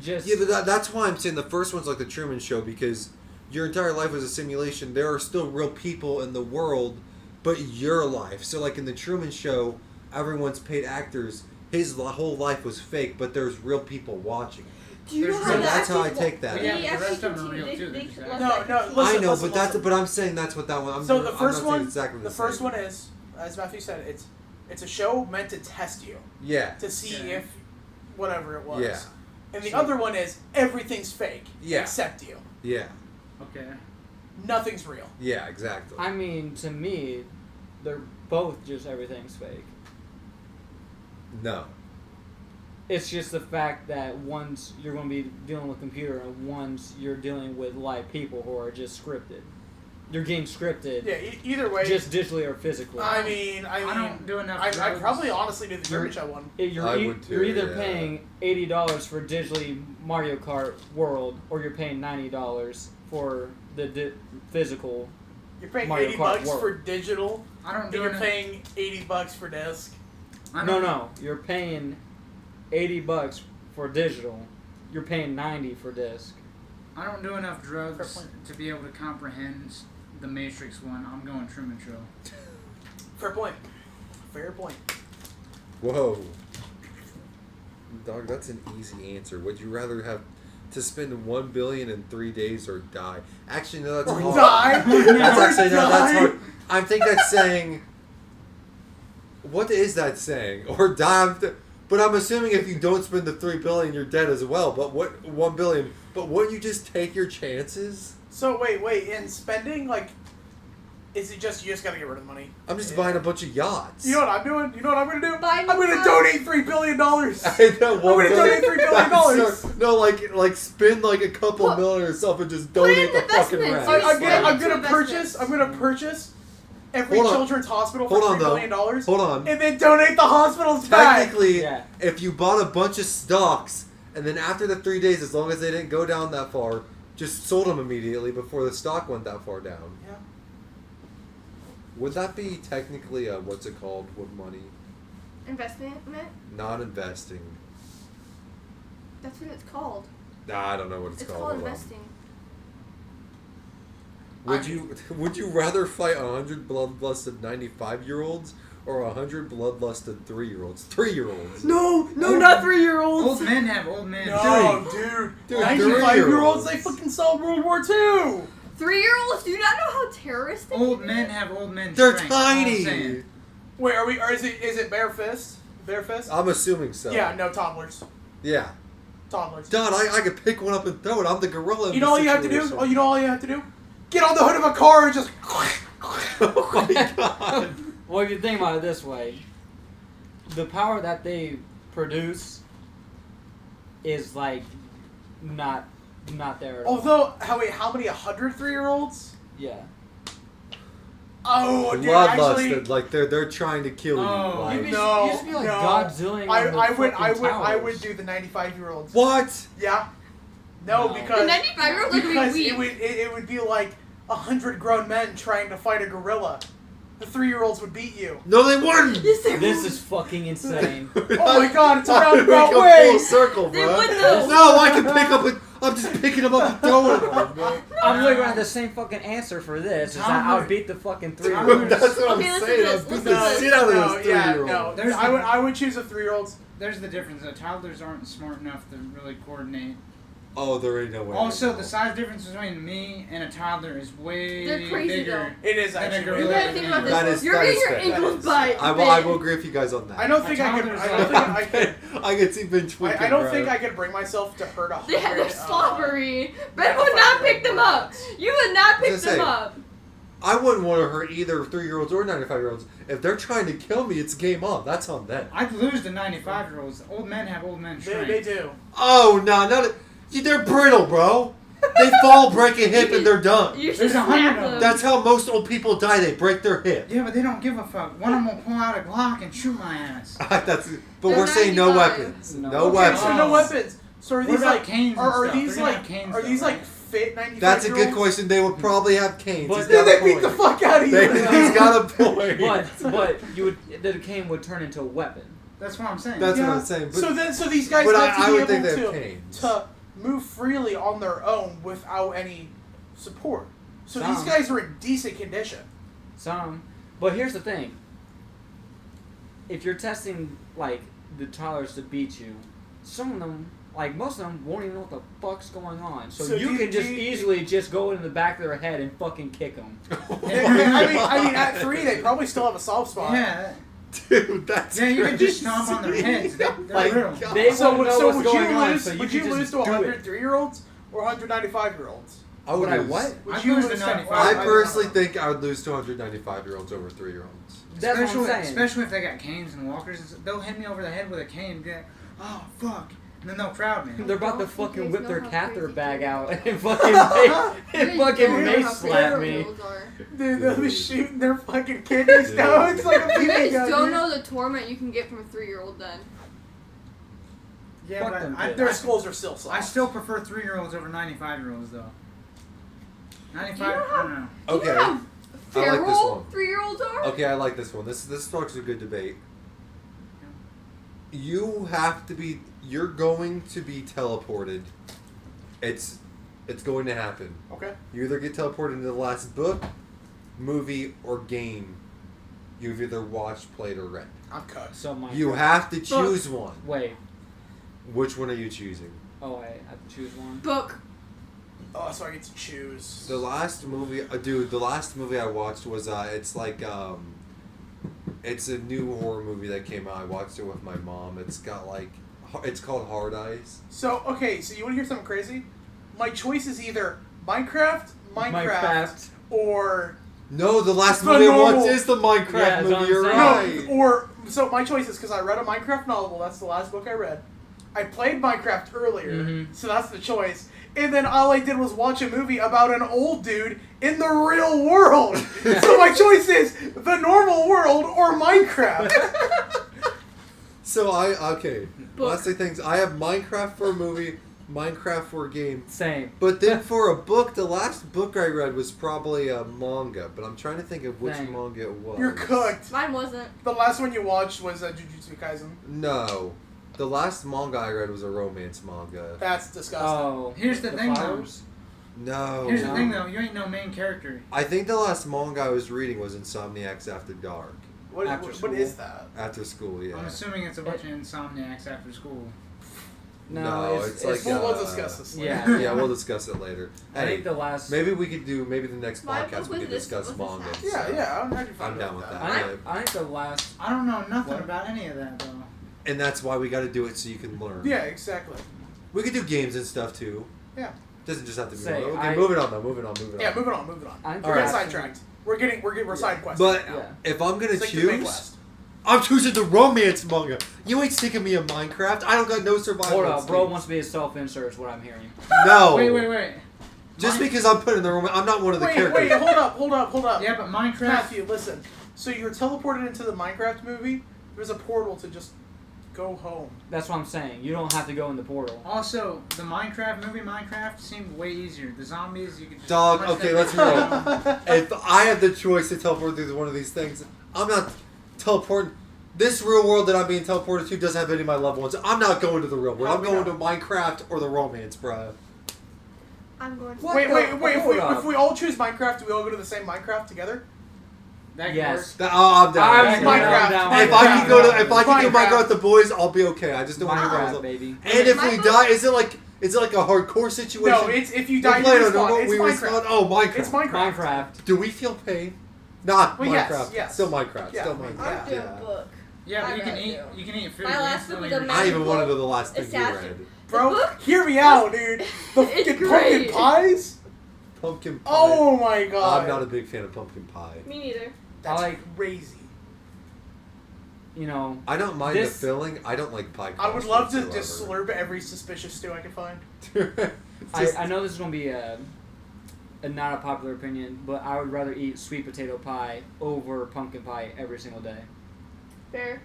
Just
Yeah, but that's why I'm saying the first one's like the Truman Show, because your entire life was a simulation. There are still real people in the world, but your life. So, like in the Truman Show, everyone's paid actors. His whole life was fake, but there's real people watching.
Do you know
There's-
how
So
the
that's how I
actors-
take that.
Well, yeah,
He
the
actually
rest of them are
continued-
real, too,
they
they're just
left
actors.
No,
that
no,
piece.
listen,
I know,
listen,
but that's
listen.
but I'm saying that's what that one.
So the
I'm
first
not saying
one,
exactly
the
same.
first one is, as Matthew said, it's a show meant to test you
Yeah,
to see
Yeah.
if whatever it was.
Yeah.
And the
So-
other one is everything's fake
Yeah.
except you.
yeah,
Okay.
Nothing's real.
yeah, exactly.
I mean, to me, they're both just everything's fake.
No,
It's just the fact that one's you're going to be dealing with computer and one's you're dealing with live people who are just scripted. Your game's scripted,
Yeah. Either way.
just digitally or physically.
I mean,
I don't do enough
I'd
drugs.
probably honestly do the Truman
You're-
Show one.
You're,
I would too,
you're either
yeah.
paying $80 for digitally Mario Kart World, or you're paying $90 for the physical.
You're paying
Mario
$80
Kart World.
for digital,
I don't
and
do
you're
enough.
paying $80 for disc.
I
No,
don't-
no, you're paying $80 for digital. You're paying $90 for disc.
I don't do enough
Fair
drugs
point.
to be able to comprehend the Matrix one. I'm going Truman Show.
Fair point. Fair point.
whoa, dog. That's an easy answer. Would you rather have to spend $1 billion in 3 days or die? Actually, no, that's
Or
hard.
die.
That's
Or
actually no, that's
die.
hard. I think that's saying. What is that saying? Or die? But I'm assuming if you don't spend the $3 billion, you're dead as well. But what $1 billion? But wouldn't you just take your chances?
So wait. In spending, like, is it just you just gotta get rid of the money?
I'm just buying a bunch of yachts.
You know what I'm doing? You know what I'm gonna do?
Buy
I'm gonna
new
donate $3 billion.
I know,
I'm gonna donate $3 billion.
That's so- no, like spend like a couple
Put-
million or something, just
put
donate
in
the fucking
investments.
rest.
I'm
Spend
gonna
into
purchase. I'm
investments.
gonna purchase every
Hold on.
children's hospital for
Hold on,
$3
though.
billion,
Hold on.
and then donate the hospitals back.
Technically,
Yeah.
if you bought a bunch of stocks and then after the 3 days, as long as they didn't go down that far, just sold them immediately before the stock went that far down.
Yeah.
Would that be technically a what's it called with money?
Investment?
Not investing.
That's what it's called.
Nah, I don't know what it's,
It's
called.
called
Hold on.
investing.
Would you rather fight 100 bloodlusted 95-year-olds or 100 bloodlusted 3-year-olds? 3-year-olds.
No, not 3-year-olds.
Old men have old men.
No, dude.
Dude,
95-year-olds,
3-year-olds.
they fucking saw World War II.
3-year-olds, do you not know how terrorist they
Old
can
men
be?
have old men.
They're
strength, all I'm
tiny.
saying.
Wait, are we? Or is it bare fist? Bare fist?
I'm assuming so.
Yeah, no, toddlers.
Yeah.
Toddlers.
Dad, I could pick one up and throw it. I'm the gorilla.
You know all you have to do? Oh, you know all you have to do? Get on the hood of a car and just.
Oh my god.
Well, if you think about it this way, the power that they produce is like not there at all.
Although, how many 103-year-olds?
Yeah.
Oh, dude,
Bloodlusted,
actually,
like they're trying to kill you.
Oh.
Like,
You'd be,
No,
you used to be like
no.
Godzilla.
I would do the 95-year-olds.
what?
Yeah. No,
No.
because
The 95-year-olds are gonna
because
be
it
weak.
would be like 100 grown men trying to fight a gorilla. The 3-year-olds would beat you.
No, they wouldn't.
Yes, they
This
would.
is fucking insane.
Oh my god, it's a
Why would we
roundabout
go
way.
full circle,
They
bro.
would though.
No, I can pick up a. I'm just picking them up and throwing them. Bro.
I'm literally gonna have the same fucking answer for this. Is that I'll
Toddler-
beat the fucking
Toddlers-
3-year-olds.
That's what
Okay,
I'm
listen
saying.
to
I'll
this,
beat
listen
the
to this.
shit out of
No,
those
yeah,
3-year-olds.
no.
There's
I would choose the 3-year-olds.
There's the difference. Toddlers aren't smart enough to really coordinate.
Oh, there ain't no way.
Also, the size difference between me and a toddler is way
They're crazy,
bigger.
It is
And a
actually.
gorilla.
You gotta think about this.
That is-
You're
that
getting
is
your
fair.
ankles
That is-
bite.
I will agree with you guys on that.
I don't think I could.
Toddlers
I don't think I could.
I can see Ben tweaking,
I don't
bro.
think I could bring myself to hurt a
They have
100.
their slobbery. Ben would not pick them up. You would not pick
I was gonna
them
say,
up.
I wouldn't want to hurt either 3-year-olds or 95-year-olds. If they're trying to kill me, it's game on. That's on them.
I'd lose to 95-year-olds. Old men have old men strength.
They do.
Oh, no, no. They're brittle, bro. They fall, break a hip, and they're done.
You should
There's 100
snap
of
them.
them.
That's how most old people die. They break their hip.
Yeah, but they don't give a fuck. One of them will pull out a Glock and shoot my ass.
But
They're
we're saying no
95.
weapons.
No.
No
Okay,
weapons.
so no weapons. So are
What
these
about
like
canes and
are
stuff?
these
They're gonna
like
have canes
are
though,
these like
right?
fit 95?
That's a good question. They would probably have canes.
But
He's
Dude,
got
they
a
beat the
point.
fuck out of you.
He's got a point.
But you would the cane would turn into a weapon.
That's what I'm saying.
That's
Yeah.
what I'm saying. But,
So these guys
but
have to
I
be
would
able
think they have canes.
to move freely on their own without any support. So these
Some.
guys are in decent condition.
Some. But here's the thing. If you're testing like the toddlers to beat you, some of them, like most of them, won't even know what the fuck's going on. So,
So
you
do-
can just
do you-
easily just go in the back of their head and fucking kick them.
I mean, at 3 they probably still have a soft spot.
Yeah.
Dude, that's
Yeah, you can just
crazy.
stomp on their heads. They're
Like,
real.
God.
They
So,
won't know
so
what's
would
going
you
on,
lose?
so you
would
can
you lose
just
to
do it.
103-year-olds or 195-year-olds?
I
Would I
lose.
what?
Would
I'd
you
lose to
lose
95.
I
don't
personally
know.
think I would lose to 195-year-olds over 3-year-olds.
That's what I'm saying.
Especially if they got canes and walkers. They'll hit me over the head with a cane and be like, oh, fuck. And then they'll crowd me.
They're about to
Don't you
fucking
guys
whip
know
their
how
catheter
crazy
bag
they
out
are?
and fucking mace slap me.
Dude, they'll be shooting their fucking kidney stones like a
You
BB
guys
gun.
don't
dude.
know the torment you can get from a 3-year-old then.
Yeah,
Fuck
but
them
I,
kids.
Their skulls are still soft.
I still prefer 3-year-olds over 95-year-olds, though. 95,
Do you know
I don't know.
Do you
Okay.
know how
I like this
feral
one.
3-year-olds are?
Okay, I like this one. This sparks a good debate. You have to be. You're going to be teleported. It's going to happen.
Okay.
You either get teleported into the last book, movie, or game you've either watched, played, or read.
I'm cut.
So my
You have to choose one.
wait.
Which one are you choosing?
Oh, I have to choose one.
Book.
Oh, so I get to choose.
The last movie, dude. The last movie I watched was it's like it's a new horror movie that came out. I watched it with my mom. It's got like, it's called Hard Eyes.
So, okay, so you want to hear something crazy? My choice is either Minecraft, or...
No, the last
The
movie I
normal-
watched is the Minecraft
Yeah, that's what
movie. You're
I'm saying.
right.
No, or... So my choice is because I read a Minecraft novel. That's the last book I read. I played Minecraft earlier,
Mhm.
so that's the choice. And then all I did was watch a movie about an old dude in the real world. So my choice is the normal world or Minecraft.
So okay.
Book.
Last two things. I have Minecraft for a movie, Minecraft for a game.
Same.
But then for a book, the last book I read was probably a manga. But I'm trying to think of which
Dang.
manga it was.
You're cooked.
Mine wasn't.
The last one you watched was Jujutsu Kaisen.
No. The last manga I read was a romance manga.
That's disgusting.
Oh.
Here's the thing, though.
flowers?
No.
Here's the
No.
thing, though. You ain't no main character.
I think the last manga I was reading was Insomniacs After Dark.
After
What
school.
is that?
After school, yeah.
I'm assuming it's a bunch of insomniacs after school.
No, it's like,
We'll discuss this later.
Yeah.
Yeah, we'll discuss it later.
I
Hey,
think the last.
maybe we could do, maybe the next
My
podcast
book
we
was
could
this-
discuss
was this
manga.
half.
Yeah,
so-
yeah. I'm happy
I'm down with that.
I think the last.
I don't know nothing
What?
about any of that though.
And that's why we got to do it so you can learn.
Yeah, exactly.
We could do games and stuff too.
Yeah.
Doesn't just have to be.
Say,
Okay,
I-
moving on though. Moving on.
Yeah, moving on.
I think
We're
All
getting
right.
sidetracked. We're side questing.
But
right now.
Yeah.
if I'm gonna
It's like the Big
choose,
West.
I'm choosing the romance manga. You ain't sticking me in Minecraft. I don't got no survival.
Hold up, bro
instincts.
wants to be a self-insert. Is what I'm hearing.
No.
Wait.
Just
Min-
because I'm putting the romance, I'm not one of the
Wait,
characters.
hold up.
Yeah, but Minecraft.
Matthew, listen. So you're teleported into the Minecraft movie. There's a portal to just go home.
That's what I'm saying. You don't have to go in the portal.
Also, the Minecraft seemed way easier. The zombies, you could just.
Dog,
punch
okay,
them
let's
down.
If I have the choice to teleport through one of these things, I'm not teleporting. This real world that I'm being teleported to doesn't have any of my loved ones. I'm not going to the real world.
How
I'm
we
going
know?
to Minecraft or the romance, bro.
I'm going to.
What?
Wait.
Hold up.
If we all choose Minecraft, do we all go to the same Minecraft together?
That could
Yes.
work.
I'm down.
I'm
Minecraft.
down.
If I can go to, if I can do
Minecraft.
Minecraft with the boys, I'll be okay. I just don't want to
Minecraft,
go.
baby.
And if we
Minecraft?
die, is it like a hardcore situation?
No, it's if you
We
die, you
play on
respawn.
normal,
It's
we
Minecraft.
respawn. Oh, Minecraft.
It's Minecraft.
Minecraft.
Do we feel pain? Not
Well, yes,
Minecraft.
yes.
Still Minecraft.
Yeah.
Still
I'm
Minecraft.
doing
Yeah.
book.
Yeah, but
I
you can
really
eat.
do.
You can eat food.
My last book
instantly.
was a
I even
Magical
wanted to know the last thing you
assassin.
read.
Bro,
The book
hear me out, dude. The
It's
fucking pumpkin
great.
pies.
Pumpkin pie.
Oh my god.
I'm not a big fan of pumpkin pie.
Me neither.
That's
I like-
crazy.
You know.
I don't mind
This-
the filling. I don't like pie.
I would
crust
love to
whatsoever.
just slurp every suspicious stew I could find.
Just-
I know this is gonna be a not a popular opinion, but I would rather eat sweet potato pie over pumpkin pie every single day.
Fair.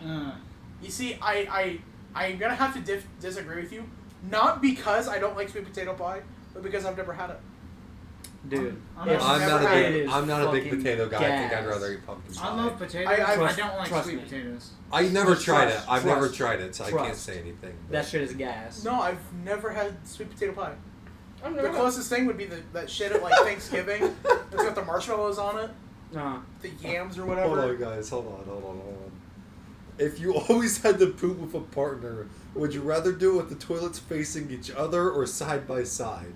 You see, I'm gonna have to disagree with you. Not because I don't like sweet potato pie, but because I've never had it.
Dude,
I'm
if
I'm not a
never had
big.
it is
I'm not a big
fucking
potato guy. I think I'd
gas.
rather eat pumpkin pie.
I love potatoes.
I-
I
Trust-
don't like
trust
sweet
me.
potatoes.
I never
Just
tried
trust-
it. I've never
trust.
tried it, so I can't
Trust.
say anything.
That shit is gas.
No, I've never had sweet potato pie.
I'm
The
never.
closest thing would be that shit at like Thanksgiving. It's got the marshmallows on it,
No.
the yams or
Hold
whatever.
on, guys. Hold on. If you always had to poop with a partner, would you rather do it with the toilets facing each other or side by side?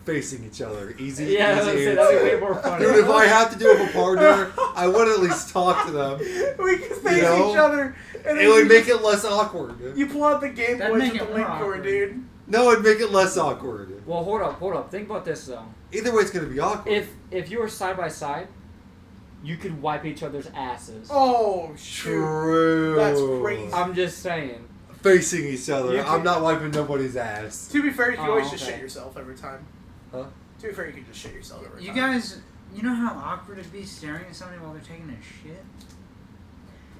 Facing each other. Easy.
Yeah,
easy
that'd be
answer.
way more funny.
Dude, if I have to do it with a partner, I would at least talk to them.
We can face
You know?
each other, and then
It would
you
make
just-
it less awkward.
You pull out the Game
That'd
Boys
make
with
it
the
more
link cord,
awkward.
dude.
No, it'd make it less awkward.
Well, hold up. Think about this though.
Either way, it's gonna be awkward.
If you were side by side, you could wipe each other's asses.
Oh shoot!
True.
That's crazy.
I'm just saying.
Facing each other.
You
I'm
can-
not wiping nobody's ass.
To be fair, you can
Oh,
always just
okay.
shit yourself every time.
Huh?
To be fair, you can just shit yourself every
You
time.
guys, you know how awkward it'd be staring at somebody while they're taking a shit?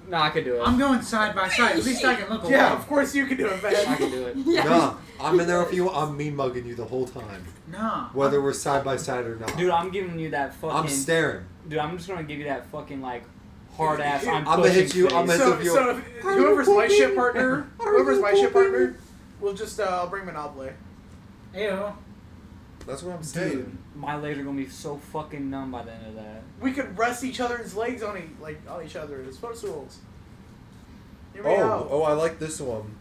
No, I could do it.
I'm going side by side. At least I can look away.
Yeah, of course you can do it,
I
man.
can do it.
Yeah.
Nah, I'm in there with you. I'm mean mugging you the whole time,
Nah.
whether we're side by side or not.
Dude, I'm giving you that fucking.
I'm staring.
Dude, I'm just gonna give you that fucking like hard ass.
I'm
I'm
gonna hit
pushing
you,
face.
I'm gonna-
So,
if you-
so if, whoever's my shit partner, we'll just bring Monopoly.
Ew.
That's what I'm saying.
Dude, my legs are gonna be so fucking numb by the end of that.
We could rest each other's legs on each other's footstools. Hear me out.
Oh, I like this one.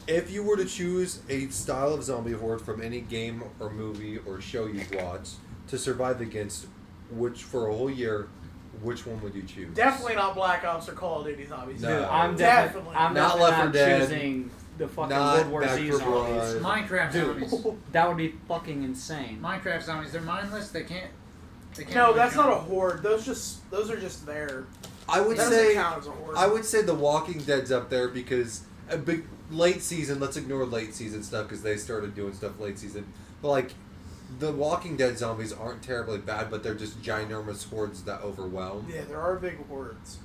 If you were to choose a style of zombie horde from any game or movie or show you've watched to survive against, which for a whole year, which one would you choose?
Definitely not Black Ops or Call of Duty Zombies.
No.
Dude, I'm
Definitely.
I'm
Not
definitely
Left 4
not
Dead.
choosing the fucking
Not
World War
Back
Z
4
zombies.
Blood.
Minecraft
Dude.
zombies.
That would be fucking insane.
Minecraft zombies. They're mindless. They can't.
No,
really
that's not a
jump.
horde. Those are just there.
I would
That doesn't
say
count as a horde.
I would say The Walking Dead's up there because a big late season. Let's ignore late season stuff because they started doing stuff late season. But like, The Walking Dead zombies aren't terribly bad, but they're just ginormous hordes that overwhelm.
Yeah, there are big hordes.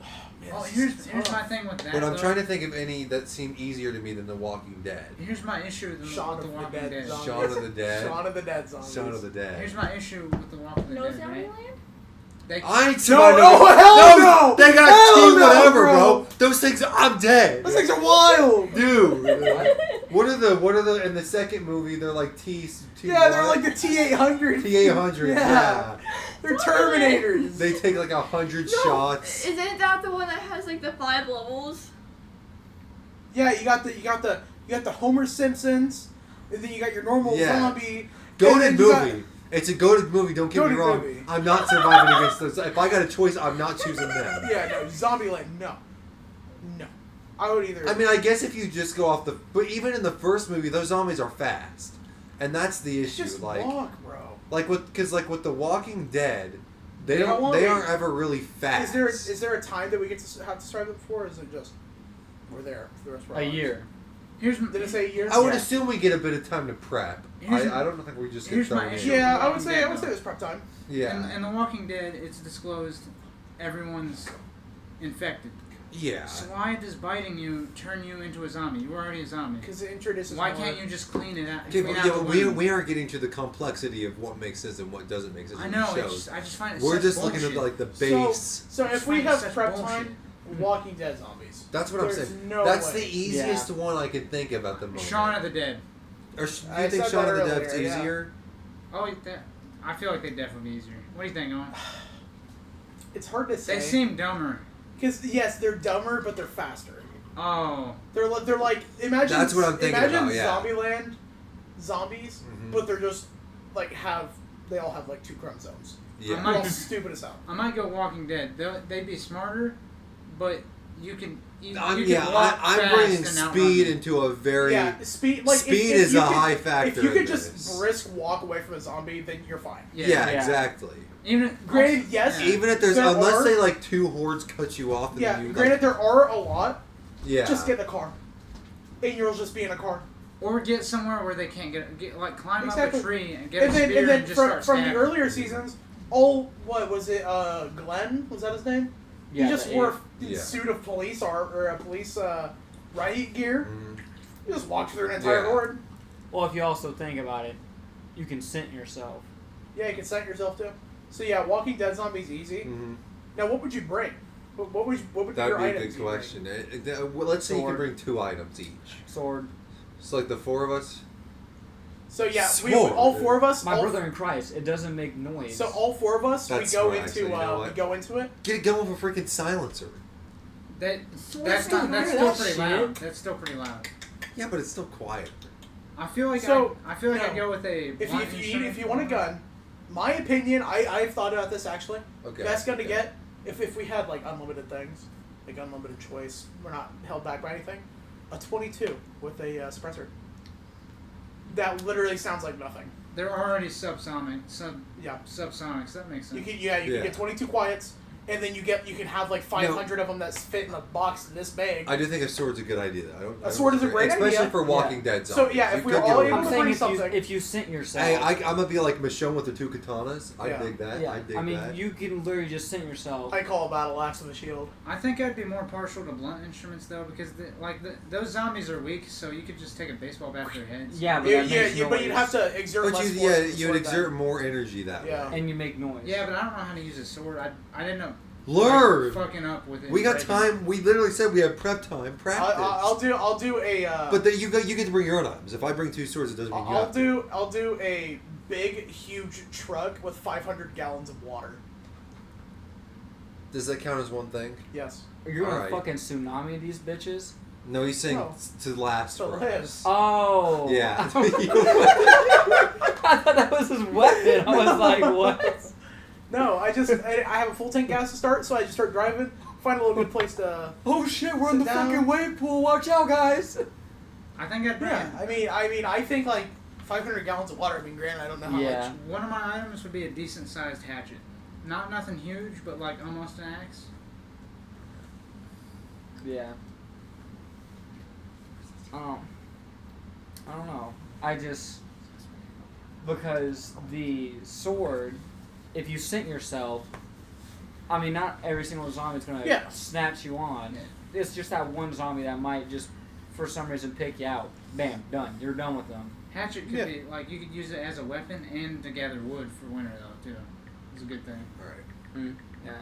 Oh, man,
Well,
this
here's
is
my
tough.
thing with that.
But I'm
though.
trying to think of any that seem easier to me than The Walking Dead.
Here's my issue with
Shaun
The
of the
Walking
Dead
Dead.
zombies.
Shaun of the Dead.
Shaun of the Dead zombies.
Shaun of the Dead.
Here's my issue with The Walking
No
Dead. Right?
Zombieland?
They
I ain't
No,
somebody.
no, hell no!
They got
Hell
team
no,
whatever,
bro.
bro. Those things, I'm dead.
Those things are wild.
Dude.
What?
What are the in the second movie? They're like T.
Yeah, they're like the T-800.
T-800. Yeah.
They're Terminators.
They take like 100 shots.
Isn't that the one that has like the 5 levels?
Yeah, you got the Homer Simpsons, and then you got your normal
Yeah.
zombie.
Goated movie. It's a goated movie. Don't get me
Goated
wrong.
movie.
I'm not surviving against those. If I got a choice, I'm not choosing them.
Yeah, no, Zombieland, no. I would either.
I mean, I guess if you just go off but even in the first movie, those zombies are fast, and that's the issue.
just
like,
walk, bro.
with The Walking Dead, they
How long
aren't ever really fast.
Is there a time that we get to have to start them for, or is it just we're there for the rest of our
A
lives?
year.
Did it say a year?
I would
Yeah.
assume we get a bit of time to prep. I don't think we just get
here's my
thrown in.
issue.
Yeah, I would
Walking
say
Dead,
it
though.
was prep time.
Yeah.
In The Walking Dead, it's disclosed everyone's infected.
Yeah.
So why does biting you turn you into a zombie? You were already a zombie.
Because it introduces.
Why
more-
can't you just clean it out?
Okay,
clean
but,
out the wound?
we aren't getting to the complexity of what makes sense and what doesn't make sense.
I
in
know.
the
It's
shows.
just, I just find it.
We're
such
just
bullshit.
looking at like the base.
So if
Just
we
find
have
such
prep
bullshit.
time, Walking Dead zombies.
That's what I'm
There's
saying.
no
That's
way.
the easiest one I can think of at the moment.
Shaun of the Dead.
Or do
I
you think
said
Shaun
that
of the Dead's
earlier, yeah.
easier?
Oh, I feel like they'd definitely be easier. What do you think, Owen?
It's hard to say.
They seem dumber.
Because yes, they're dumber, but they're faster.
Oh.
They're like imagine.
That's what I'm thinking
imagine
about, yeah.
Zombieland zombies,
Mhm.
but they're just like they all have like 2 chromosomes.
Yeah.
I'm
They're all
not-
stupid as hell.
I might go Walking Dead. They'd be smarter, but you can. You
I'm
can walk
I'm
fast
bringing
and outrun
speed
them.
into a very
Yeah, speed. Like
speed
if
is
you
a
could-
high factor.
If you could
in
just
this.
brisk walk away from a zombie, then you're fine.
Yeah,
Yeah.
exactly.
Even
Granted, yes,
Yeah.
Even if there's
There
unless
are-
they like 2 hordes cut you off, and
Yeah,
then you
granted, there are a lot.
yeah.
Just get in a car. 8-year-olds just be in a car.
Or get somewhere where they can't get like climb
Exactly.
up a tree and get
And
a
then,
spear
and then
just
from
start
from the
stabbing.
earlier seasons, what was it? Glenn, was that his name?
Yeah,
he just
the
wore
ape.
a
Yeah.
suit of police or a police riot gear.
Mhm.
He just walked through an entire
Yeah.
horde.
Well, if you also think about it, you can scent yourself.
Yeah, you can set yourself to. So yeah, Walking Dead zombies easy.
Mhm.
Now, what would you bring? What would
That'd
your
be a
items
good
you bring?
question. Well, let's say you can
Sword.
bring 2 items each.
Sword.
So like the 4 of us.
So yeah, we
Sword.
all 4 of us.
My
all,
brother in Christ. It doesn't make noise.
So all 4 of us,
That's
we go
smart,
into
actually, you know what?
we go into it.
Get a gun with a freaking silencer.
That's
Sword
not.
still
That's
hear
still
that
pretty
shit.
loud. That's still pretty loud.
Yeah, but it's still quiet.
I feel like
So,
I feel like
no.
I'd go with a.
If
blunt
you
instrument.
want a gun, my opinion, I've thought about this actually.
Okay.
Best gun to
okay.
get if we had like unlimited things, like unlimited choice. We're not held back by anything. A 22 with a suppressor. That literally sounds like nothing.
They're already subsonics.
Yeah.
Subsonics. That makes sense.
You can
Yeah.
get 22 quiets, and then you can have like 500 of them that fit in a box this big.
I do think a sword's a good idea. I don't
sword is a great
especially
idea.
for Walking Dead
So,
zombies.
yeah,
You
if we
could
were
get
all
away
able
I'm
with
to
it.
saying
bring
if you,
something.
if you scent yourself.
Hey, I'm gonna be like Michonne with the 2 katanas. I
Yeah.
dig that.
yeah,
I dig
I mean,
that.
you can literally just scent yourself.
I call a battle axe with a shield.
I think I'd be more partial to blunt instruments though, because those zombies are weak, so you could just take a baseball bat to their heads.
Yeah, but
Yeah,
that makes
but you'd
noise.
have to exert
But
less
you,
force
yeah,
with the
you would
sword
exert
then.
more energy that
Yeah.
way.
And you make noise.
Yeah, but I don't know how to use a sword. I didn't know.
Learn.
Like, fucking up with it.
We got
Like,
time. We literally said we have prep time. Practice.
I'll do a.
But you get to bring your own items. If I bring 2 swords, it doesn't mean you have to.
I'll do a big, huge truck with 500 gallons of water.
Does that count as one thing?
Yes.
You're gonna
Alright.
fucking tsunami these bitches?
No, he's saying
No.
to last
To
for
live.
us.
Oh.
Yeah.
I thought that was his weapon. I was like, what?
No, I have a full tank gas to start, so I just start driving, find a little good place to.
Oh shit, we're
Sit
in the
down.
fucking wave pool. Watch out, guys.
I think I'd bring.
Yeah, I think like 500 gallons of water. I mean, granted, I don't know how
Yeah.
much.
One of my items would be a decent sized hatchet. Not nothing huge, but like almost an axe.
Yeah. I don't know. I just because the sword, if you scent yourself, I mean, not every single zombie's gonna
Yeah.
snatch you on. It's just that one zombie that might just, for some reason, pick you out. Bam, done. You're done with them.
Hatchet could
Yeah.
be like you could use it as a weapon and to gather wood for winter though too. It's a good thing.
All right.
Mm, yeah.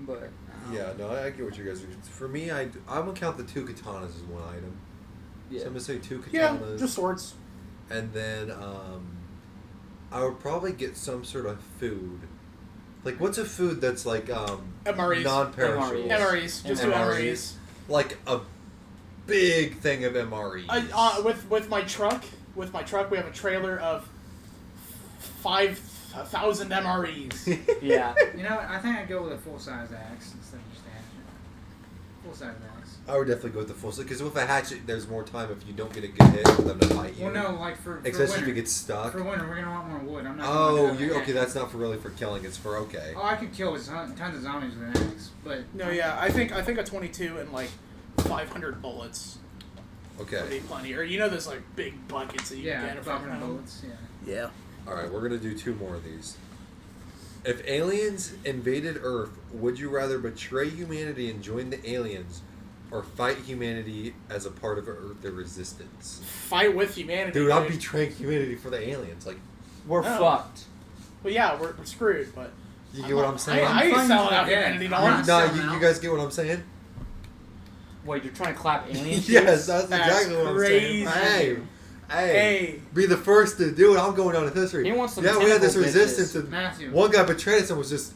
But
Yeah, no, I get what you guys are. For me, I'm gonna count the 2 katanas as one item.
yeah.
So I'm gonna say 2 katanas.
Yeah, just swords.
And then I would probably get some sort of food. Like, what's a food that's like
MREs.
non-perishable?
MREs. Just do MREs.
Like a big thing of MREs.
With my truck, we have a trailer of 5,000 MREs.
Yeah.
You know what? I think I'd go with a full-size axe instead of just a hatchet. Full-size axe.
I would definitely go with the full set because with a hatchet, there's more time if you don't get a good hit for them to bite you.
Well, no, like for
Especially
winter.
if you get stuck.
For winter, we're gonna want more wood. I'm not.
Oh,
gonna do
you
that.
okay? That's not for really for killing. It's for okay.
Oh, I could kill tons of zombies with an axe, but
No, yeah, I think a 22 and like 500 bullets would be
Okay.
plenty. Or those like big buckets that you
yeah,
can get from
500
home.
bullets. Yeah.
Yeah.
All right, we're gonna do 2 more of these. If aliens invaded Earth, would you rather betray humanity and join the aliens, or fight humanity as a part of Earth the resistance?
Fight with humanity.
Dude, I'm betraying humanity for the aliens. Like,
We're
No.
fucked.
Well, yeah, we're screwed, but
you get what I'm saying?
I ain't
fighting
selling
for
out
the dead.
humanity.
I'm
No,
not
I'm
No,
selling
you
out.
guys get what I'm saying?
Wait, you're trying to clap alien shit?
Yes, that's
That's
exactly what I'm saying.
crazy.
Hey, be the first to do it. I'm going down in history.
He wants some
yeah, we had this
tentacle
resistance,
bitches.
and
Matthew.
one guy betrayed us and was just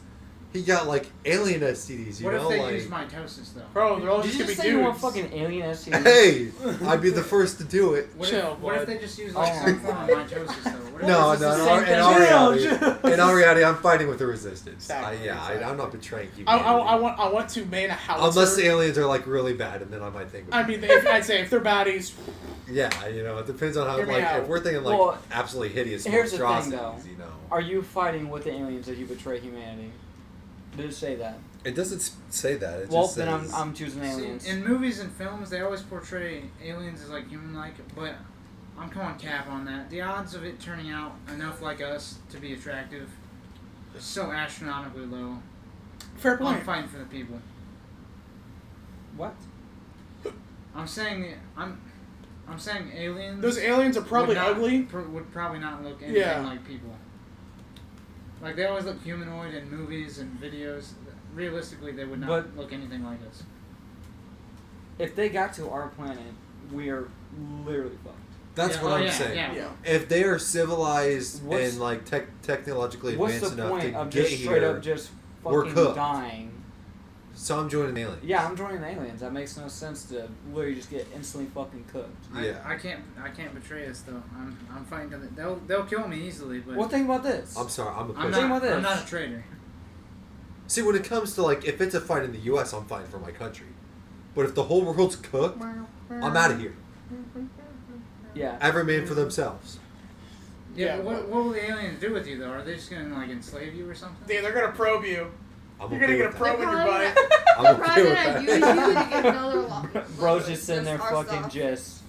he got like alien STDs. You
What
know,
if they
like
use mitosis though?
Bro, they're all
Did
just
you
gonna
just
be
say you want
dudes.
fucking alien STDs?
hey, I'd be the first to do it.
What
Chill,
if, what if
bud.
they just use like
Oh.
some form of mitosis though? What if
No,
it's
no,
just
no.
the
In
same
our
thing?
reality, in our reality, I'm fighting with the resistance.
Exactly, exactly.
I'm not betraying humanity.
I want to man a howitzer.
Unless the aliens are like really bad, and then I might think.
I mean, I'd say if they're baddies,
yeah, it depends on how.
Hear me
Like,
out.
if we're thinking like
Well,
absolutely hideous
here's the thing,
monstrosities,
though. Are you fighting with the aliens if you betray humanity? Did it say that?
It doesn't say that. It
Well,
just
then
says.
I'm choosing aliens.
See, in movies and films, they always portray aliens as like human-like, but I'm calling cap on that. The odds of it turning out enough like us to be attractive is so astronomically low.
fair
I'm
point.
fighting for the people.
What?
I'm saying aliens.
Those aliens are probably
would not-
ugly.
would probably not look anything
Yeah.
like people. Like they always look humanoid in movies and videos. Realistically, they would not
But-
look anything like us.
If they got to our planet, we are literally fucked.
That's
Yeah,
what
oh,
I'm
yeah,
saying.
yeah.
Yeah.
If they are civilized
What's-
and like technologically
What's
advanced
the
enough
point
to
of
get
just straight
here,
up just
we're
fucking
cooked.
dying?
so I'm joining aliens.
Yeah, I'm joining the aliens. That makes no sense to literally just get instantly fucking cooked.
Yeah.
I can't betray us though. I'm fighting to the, they'll kill me easily, but
Well, think about this.
I'm sorry. I'm a
I'm
pussy.
Think
not,
about this.
I'm not a traitor.
See, when it comes to like, if it's a fight in the U.S., I'm fighting for my country. But if the whole world's cooked, I'm out of here.
Yeah.
Every man for themselves.
Yeah,
Yeah,
but what will the aliens do with you though? Are they just gonna like enslave you or something?
Yeah, they're gonna probe you.
I'm
You're
okay
gonna get a
with
probe in your
Probably
butt.
not-
I'm
They're
okay
probably
with
gonna
that.
use you to get another
Bro's just sitting there
our
fucking
stuff.
just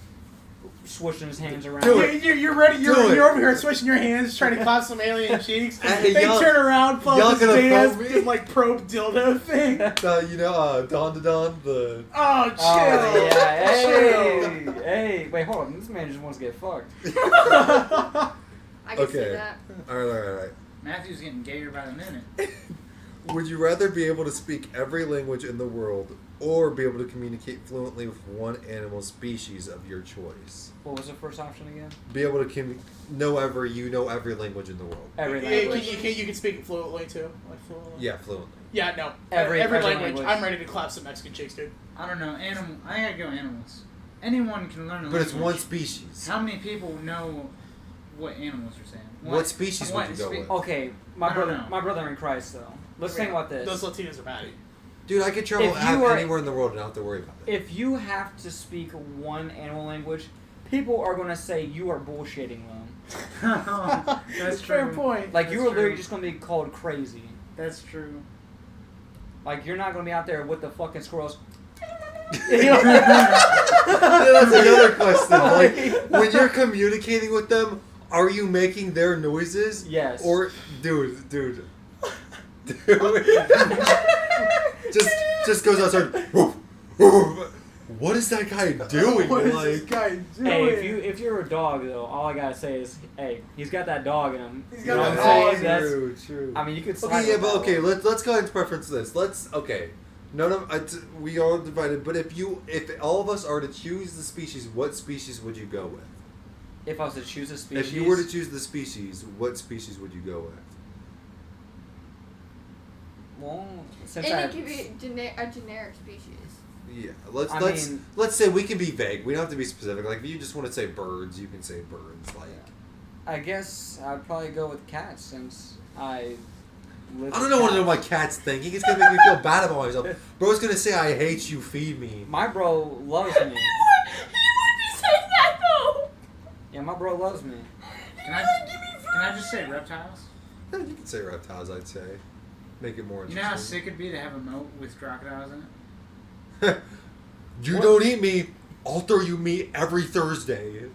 swishing his hands around.
Do it.
You're ready.
Do
You're
it.
over here swishing your hands, trying to clap some alien cheeks.
Hey,
They
y'all-
turn around, pull
y'all
up this
gonna
big ass
probe me?
fucking, like probe dildo thing.
Don to Don, the.
Oh, chill.
Oh, yeah.
Chill.
Hey. Wait, hold on. This man just wants to get fucked.
I can see
Okay.
that.
Alright.
Matthew's getting gayer by the minute.
Would you rather be able to speak every language in the world or be able to communicate fluently with one animal species of your choice?
What was the first option again?
Be able to know every language in the world.
Every
Yeah,
language.
you can speak it fluently too. Like fluently.
Yeah, fluently.
Yeah, no.
Every
language.
language.
I'm ready to clap some Mexican chicks, dude.
I don't know. I gotta go animals. Anyone can learn a
But it's
language.
one species.
How many people know what animals are saying?
What species would you go with?
Okay,
I don't know.
my brother in Christ though. Let's think about this.
Those Latinos are bad.
Dude, I could travel
If you are-
anywhere in the world and not have to worry about it.
If you have to speak one animal language, people are gonna say you are bullshitting them.
That's
Fair
true.
point.
Like you
That's
are literally
true.
just gonna be called crazy.
That's true.
Like you're not gonna be out there with the fucking squirrels.
Yeah, that's another question. Like, when you're communicating with them, are you making their noises?
Yes.
Or, dude. just goes outside. Woof, woof. what is that guy doing?
What is
Like,
this guy doing?
Hey, if you're a dog though, all I gotta say is, hey, he's got that dog in him.
He's
You
got
know
that
what I'm
dog.
saying? That's-
true.
I mean, you could.
Okay, yeah, but okay, let's go ahead and preference this. None of we are divided, but if all of us are to choose the species, what species would you go with?
If I was to choose a species,
If you were to choose the species, what species would you go with?
well, since
And
I,
it could be a generic species.
Yeah,
I
let's
mean-
let's say we can be vague. We don't have to be specific. Like if you just want to say birds, you can say birds. Like
I guess I'd probably go with cats since I. Live
I don't
with
know what
cats.
my cat's thinking. It's gonna make me feel bad about myself. Bro's gonna say I hate you, feed me.
My bro loves
He
me.
would be saying that though.
Yeah, my bro loves me.
Can I just say reptiles?
Yeah, you can say reptiles. I'd say make it more
You know how
interesting.
sick it'd be to have a moat with crocodiles in it?
You
What?
don't eat me. I'll throw you meat every Thursday.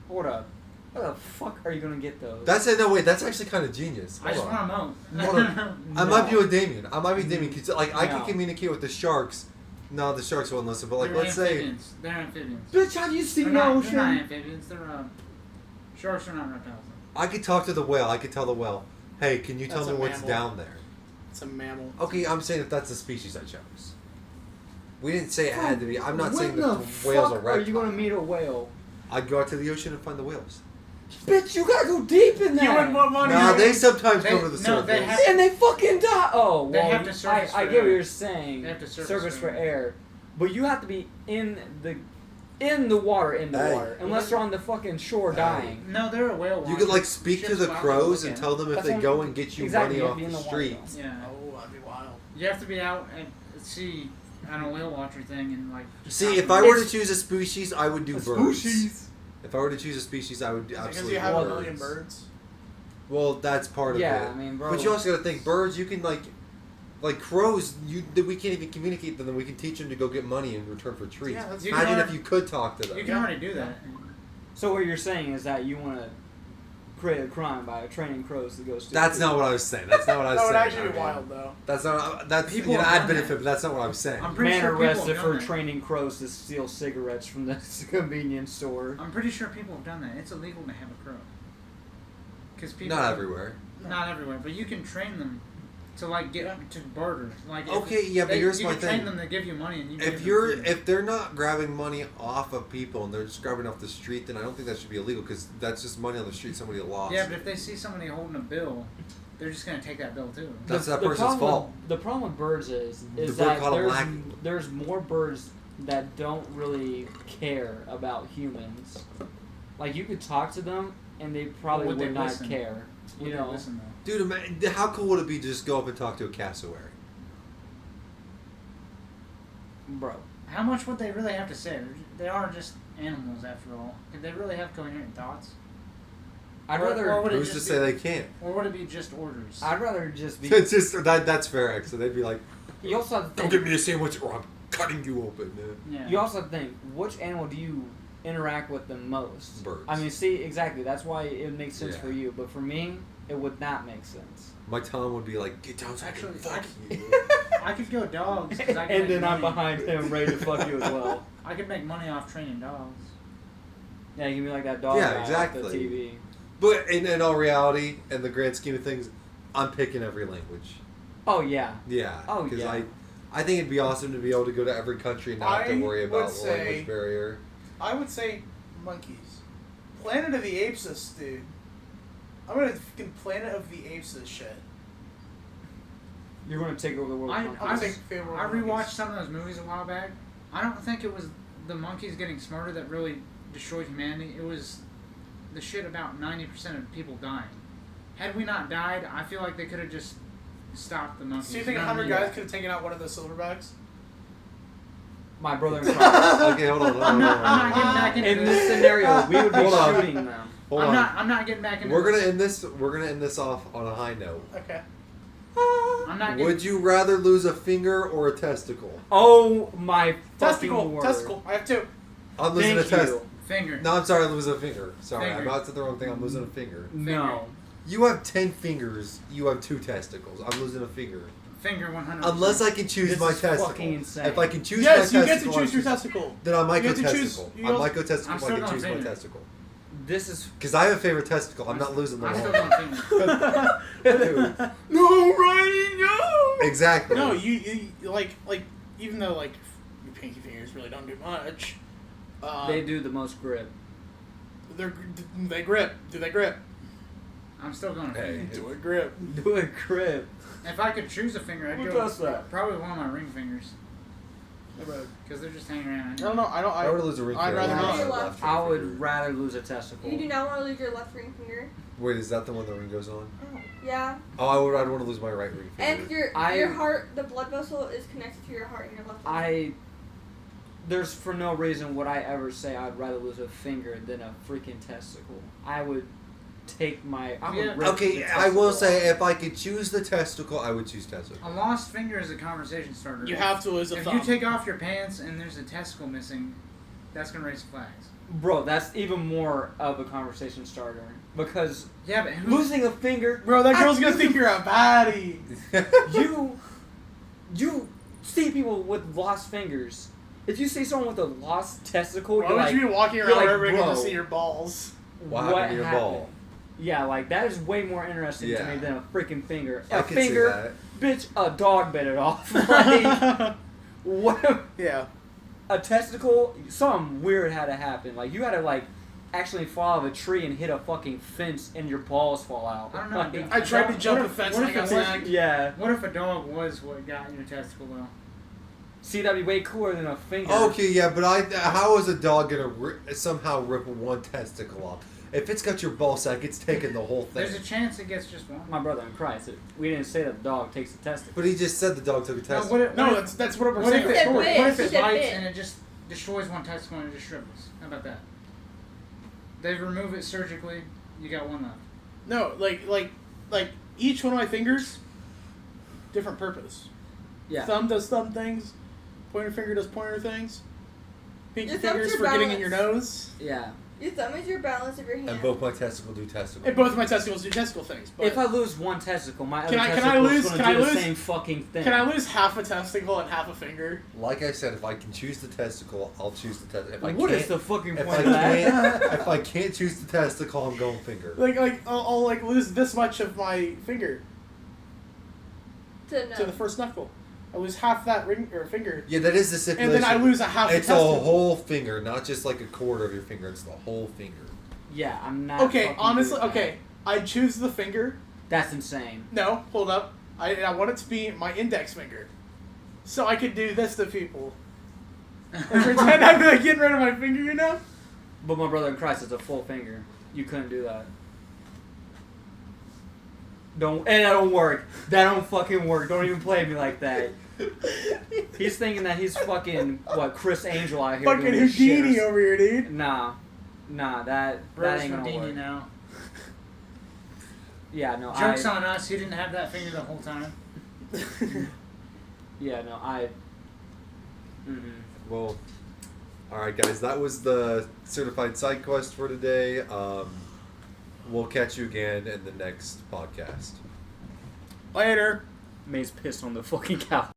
Hold up. Where the fuck are you gonna get those?
That's it. No, wait. That's actually kind of genius.
I just
Hold on.
want a moat.
Hold on. I
No.
might be with Damien. I Cause like I can
No.
communicate with the sharks. No, the sharks won't listen. But like,
They're
let's say
amphibians. They're amphibians.
Bitch, have you seen
They're
the
not,
ocean?
they're not amphibians. They're sharks are not reptiles.
I could talk to the whale. I could tell the whale, "Hey, can you tell
That's
me
a
what's
mammal.
down there?"
It's a mammal.
Okay, I'm saying if that's the species I chose. We didn't say it had to be. I'm not
When
saying
the
that the whales are
fuck are you gonna
reptiles.
meet a whale?
I'd go out to the ocean and find the whales.
Bitch, you gotta go deep in
You
there.
wouldn't want money.
Nah, they sometimes
They-
come to the
no,
surface.
they have-
And they fucking die. Oh,
They
well,
have to surface
I
for
get what
air.
you're saying.
They have to surface
surface
for
for air, but you have to be in the water,
Hey.
water, unless you're on the fucking shore
Hey.
dying.
No, they're a whale.
You
watcher.
could like speak to
Ships
the
go out
crows
there
and
looking.
tell them if
That's
they
what
go
I'm-
and get you
exactly,
money
you'd
off
be in
the
the water,
streets.
Yeah.
Oh, that'd be wild.
You have to be out and see on a whale watcher thing and like. just
See,
talk
if
to
I
them.
were to choose a species, I would do birds. If I were to choose a species, I would do
Because
absolutely
you have
birds.
a million birds.
Well, that's part of
Yeah,
it.
I mean, bro.
But you also got to think, birds. You can like crows. We can't even communicate with them. We can teach them to go get money in return for treats.
Yeah, that's
You
Imagine
can
if you could talk to them.
You can already do that.
So what you're saying is that you want to create a crime by training crows to go steal.
That's
food.
not what I was saying. That's not what I was
That would
saying.
actually be
Okay.
wild, though.
That's not. That's
People
you know,
have
add
done
benefit,
that.
but that's not what I was saying.
I'm pretty
Man
sure people
arrested
have
for
done that.
training crows to steal cigarettes from the convenience store.
I'm pretty sure people have done that. It's illegal to have a crow. Because people.
Not everywhere.
Not everywhere, but you can train them to like get to barter. Like if
Okay, yeah, but
they-
here's
you
my
can train
thing.
them to give you money, and you.
If they're not grabbing money off of people and they're just grabbing off the street, then I don't think that should be illegal because that's just money on the street somebody lost.
Yeah, but if they see somebody holding a bill, they're just gonna take that bill too.
That's that person's
problem
fault.
With, the problem with birds is
The bird
that
caught 'em lacking.
there's more birds that don't really care about humans. Like you could talk to them and they probably
Would
would
they
not
listen?
care.
Would
You
they
know,
listen though?
Dude, how cool would it be to just go up and talk to a cassowary?
bro.
How much would they really have to say? They are just animals after all. Could they really have coherent thoughts?
I'd
Or
rather
would it
Who's to
just
say
be-
they can't?
Or would it be just orders?
I'd rather just be.
It's just that's fair. Actually, they'd be like,
You also have to
"Don't
think.
give me a sandwich, or I'm cutting you open."
Yeah.
You also have to think. Which animal do you interact with the most?
Birds.
I mean, see, exactly. That's why it makes sense
Yeah.
for you, but for me, it would not make sense.
My Tom would be like, "Get down, so I can
Actually,
fuck you."
I could go dogs. 'cause I could
And
make
then I'm
money.
behind him, ready to fuck you as well.
I could make money off training dogs.
Yeah, you can be like that dog
Yeah,
guy off
exactly.
the TV.
But in all reality, in the grand scheme of things, I'm picking every language.
Oh yeah.
Yeah.
Oh,
Because
yeah.
I think it'd be awesome to be able to go to every country and not have to
I
worry
would
about the
say-
language barrier.
I would say monkeys. Planet of the Apes this, dude. I'm gonna fucking Planet of the Apes this shit.
You're gonna take over the world.
I
with
I
monkeys.
think favorable
I rewatched
monkeys.
some of those movies a while back. I don't think it was the monkeys getting smarter that really destroyed humanity. It was the shit about 90% of people dying. Had we not died, I feel like they could have just stopped the monkeys.
So you think
know what I
100
mean?
guys could have taken out one of those silverbacks?
My brother in Christ.
Okay, hold on. Hold on,
I'm not
hold on,
getting
hold on.
back into
In this scenario, we would be
Hold on.
shooting them.
Hold on.
I'm not getting back into
We're gonna
this.
end this. We're gonna end this off on a high note.
Okay.
I'm not getting.
Would you rather lose a finger or a testicle?
Oh my fucking
Testicle.
word.
Testicle. I have two.
I'm losing
Thank
a test.
you.
Finger.
No, I'm sorry. I'm losing a finger. Sorry,
Finger.
I'm about to the wrong thing. I'm losing a finger.
No.
You have 10 fingers. You have 2 testicles. I'm losing a finger.
finger 100%.
Unless I can choose
This
my
is
testicle.
fucking insane.
If I can choose
Yes,
my
you get
testicle,
to choose your
I'll
testicle.
Then I might
You
go
get to choose-
testicle.
you
I
also-
might go testicle
I'm
if I
still
can
going
choose my
finger.
testicle.
This is
Because I have a favorite testicle. I'm not losing the
I'm still
one.
going finger.
no writing, no.
Exactly.
No, you like even though like your pinky fingers really don't do much.
They do the most grip.
They grip. Do they grip?
I'm still going
Hey.
finger.
Do it grip.
Do a grip.
If I could choose a finger, I'd
Who
go
does that?
probably one of my ring fingers. Because they're just hanging around.
I don't know.
I would lose a ring
I'd
finger.
rather
I'd
not.
lose a left ring
I
finger.
would rather lose a testicle.
You do not want to lose your left ring finger.
Wait, is that the one the ring goes on?
Yeah.
Oh, I'd want to lose my right ring finger.
And your heart, the blood vessel is connected to your heart in your left leg.
There's for no reason would I ever say I'd rather lose a finger than a freaking testicle. I would take my. I would
Yeah.
rip
Okay,
the
I will
testicle
say
off.
if I could choose the testicle, I would choose testicle.
A lost finger is a conversation starter.
You have to lose a
If
thumb.
you take off your pants and there's a testicle missing, that's gonna raise flags.
Bro, that's even more of a conversation starter because
Yeah, but who,
losing a finger.
Bro, that girl's
I-
gonna
you
think
can-
you're a baddie.
You see people with lost fingers. If you see someone with a lost testicle,
Why
you're
would
like,
you be walking
you're
around
like,
where everybody can
bro,
just see your balls?
What happened to your ball?
Yeah, like that is way more interesting to
Yeah.
me than a freaking finger.
I
A
could see
finger,
that.
bitch, a dog bit it off. Like, what?
Yeah.
A testicle, something weird had to happen. Like you had to like actually fall out of a tree and hit a fucking fence and your balls fall out.
I don't know.
Like,
dude.
I tried to jump
What
the
if-
fence
what
and I
if
got
it was-
snagged.
yeah.
What if a dog was what got your testicle though?
See, that'd be way cooler than a finger.
Okay, yeah, but how is a dog gonna somehow rip one testicle off? If it's got your ball sack, it's taking the whole thing.
There's a chance it gets just one.
My brother in Christ, we didn't say that the dog takes a testicle.
But he just said the dog took a
No,
testicle.
what if,
No,
what if,
that's what we're
what if
saying.
it,
He said
what
bit.
if
He
it
said
bites
bit.
and it just destroys one testicle and it just shrivels? How about that? They remove it surgically. You got one left.
No, like each one of my fingers, different purpose.
Yeah.
Thumb does thumb things. Pointer finger does pointer things. Pinky
Your thumb's
fingers
your
for getting in your
balance.
nose.
Yeah.
Your thumb is your balance of your hand.
And both my testicles do testicle.
And both of my testicles do testicle things. But
If I lose one testicle, my other
Can I
testicle
lose-
is going
can
to
I
do the
lose-
same fucking thing.
can I lose half a testicle and half a finger?
Like I said, if I can choose the testicle, I'll choose the testicle. If I
What
can't,
is the fucking
if
point
I
of that?
can't, if I can't choose the testicle, I'm going finger.
Like I'll like lose this much of my finger
to no.
to the first knuckle. I lose half that ring or finger,
Yeah, that is the
and
stipulation.
then I lose a half.
It's
a
a
testicle.
whole finger, not just like a quarter of your finger. It's the whole finger.
Yeah, I'm not.
Okay,
fucking
honestly,
doing that.
okay. I choose the finger.
That's insane.
No, hold up. I want it to be my index finger, so I can do this to people. And pretend I'm like getting rid of my finger, you know?
But my brother in Christ is a full finger. You couldn't do that. And that don't work. That don't fucking work. Don't even play me like that. He's thinking that he's fucking Chris Angel out here
Fucking
doing this
Houdini
shit.
over here, dude.
Nah, that
Bro's
ain't gonna
Houdini
work.
now.
Yeah, no,
Joke's on us. You didn't have that finger the whole time.
Yeah, no,
Well, alright guys, that was the certified side quest for today. We'll catch you again in the next podcast.
Later.
May's pissed on the fucking couch.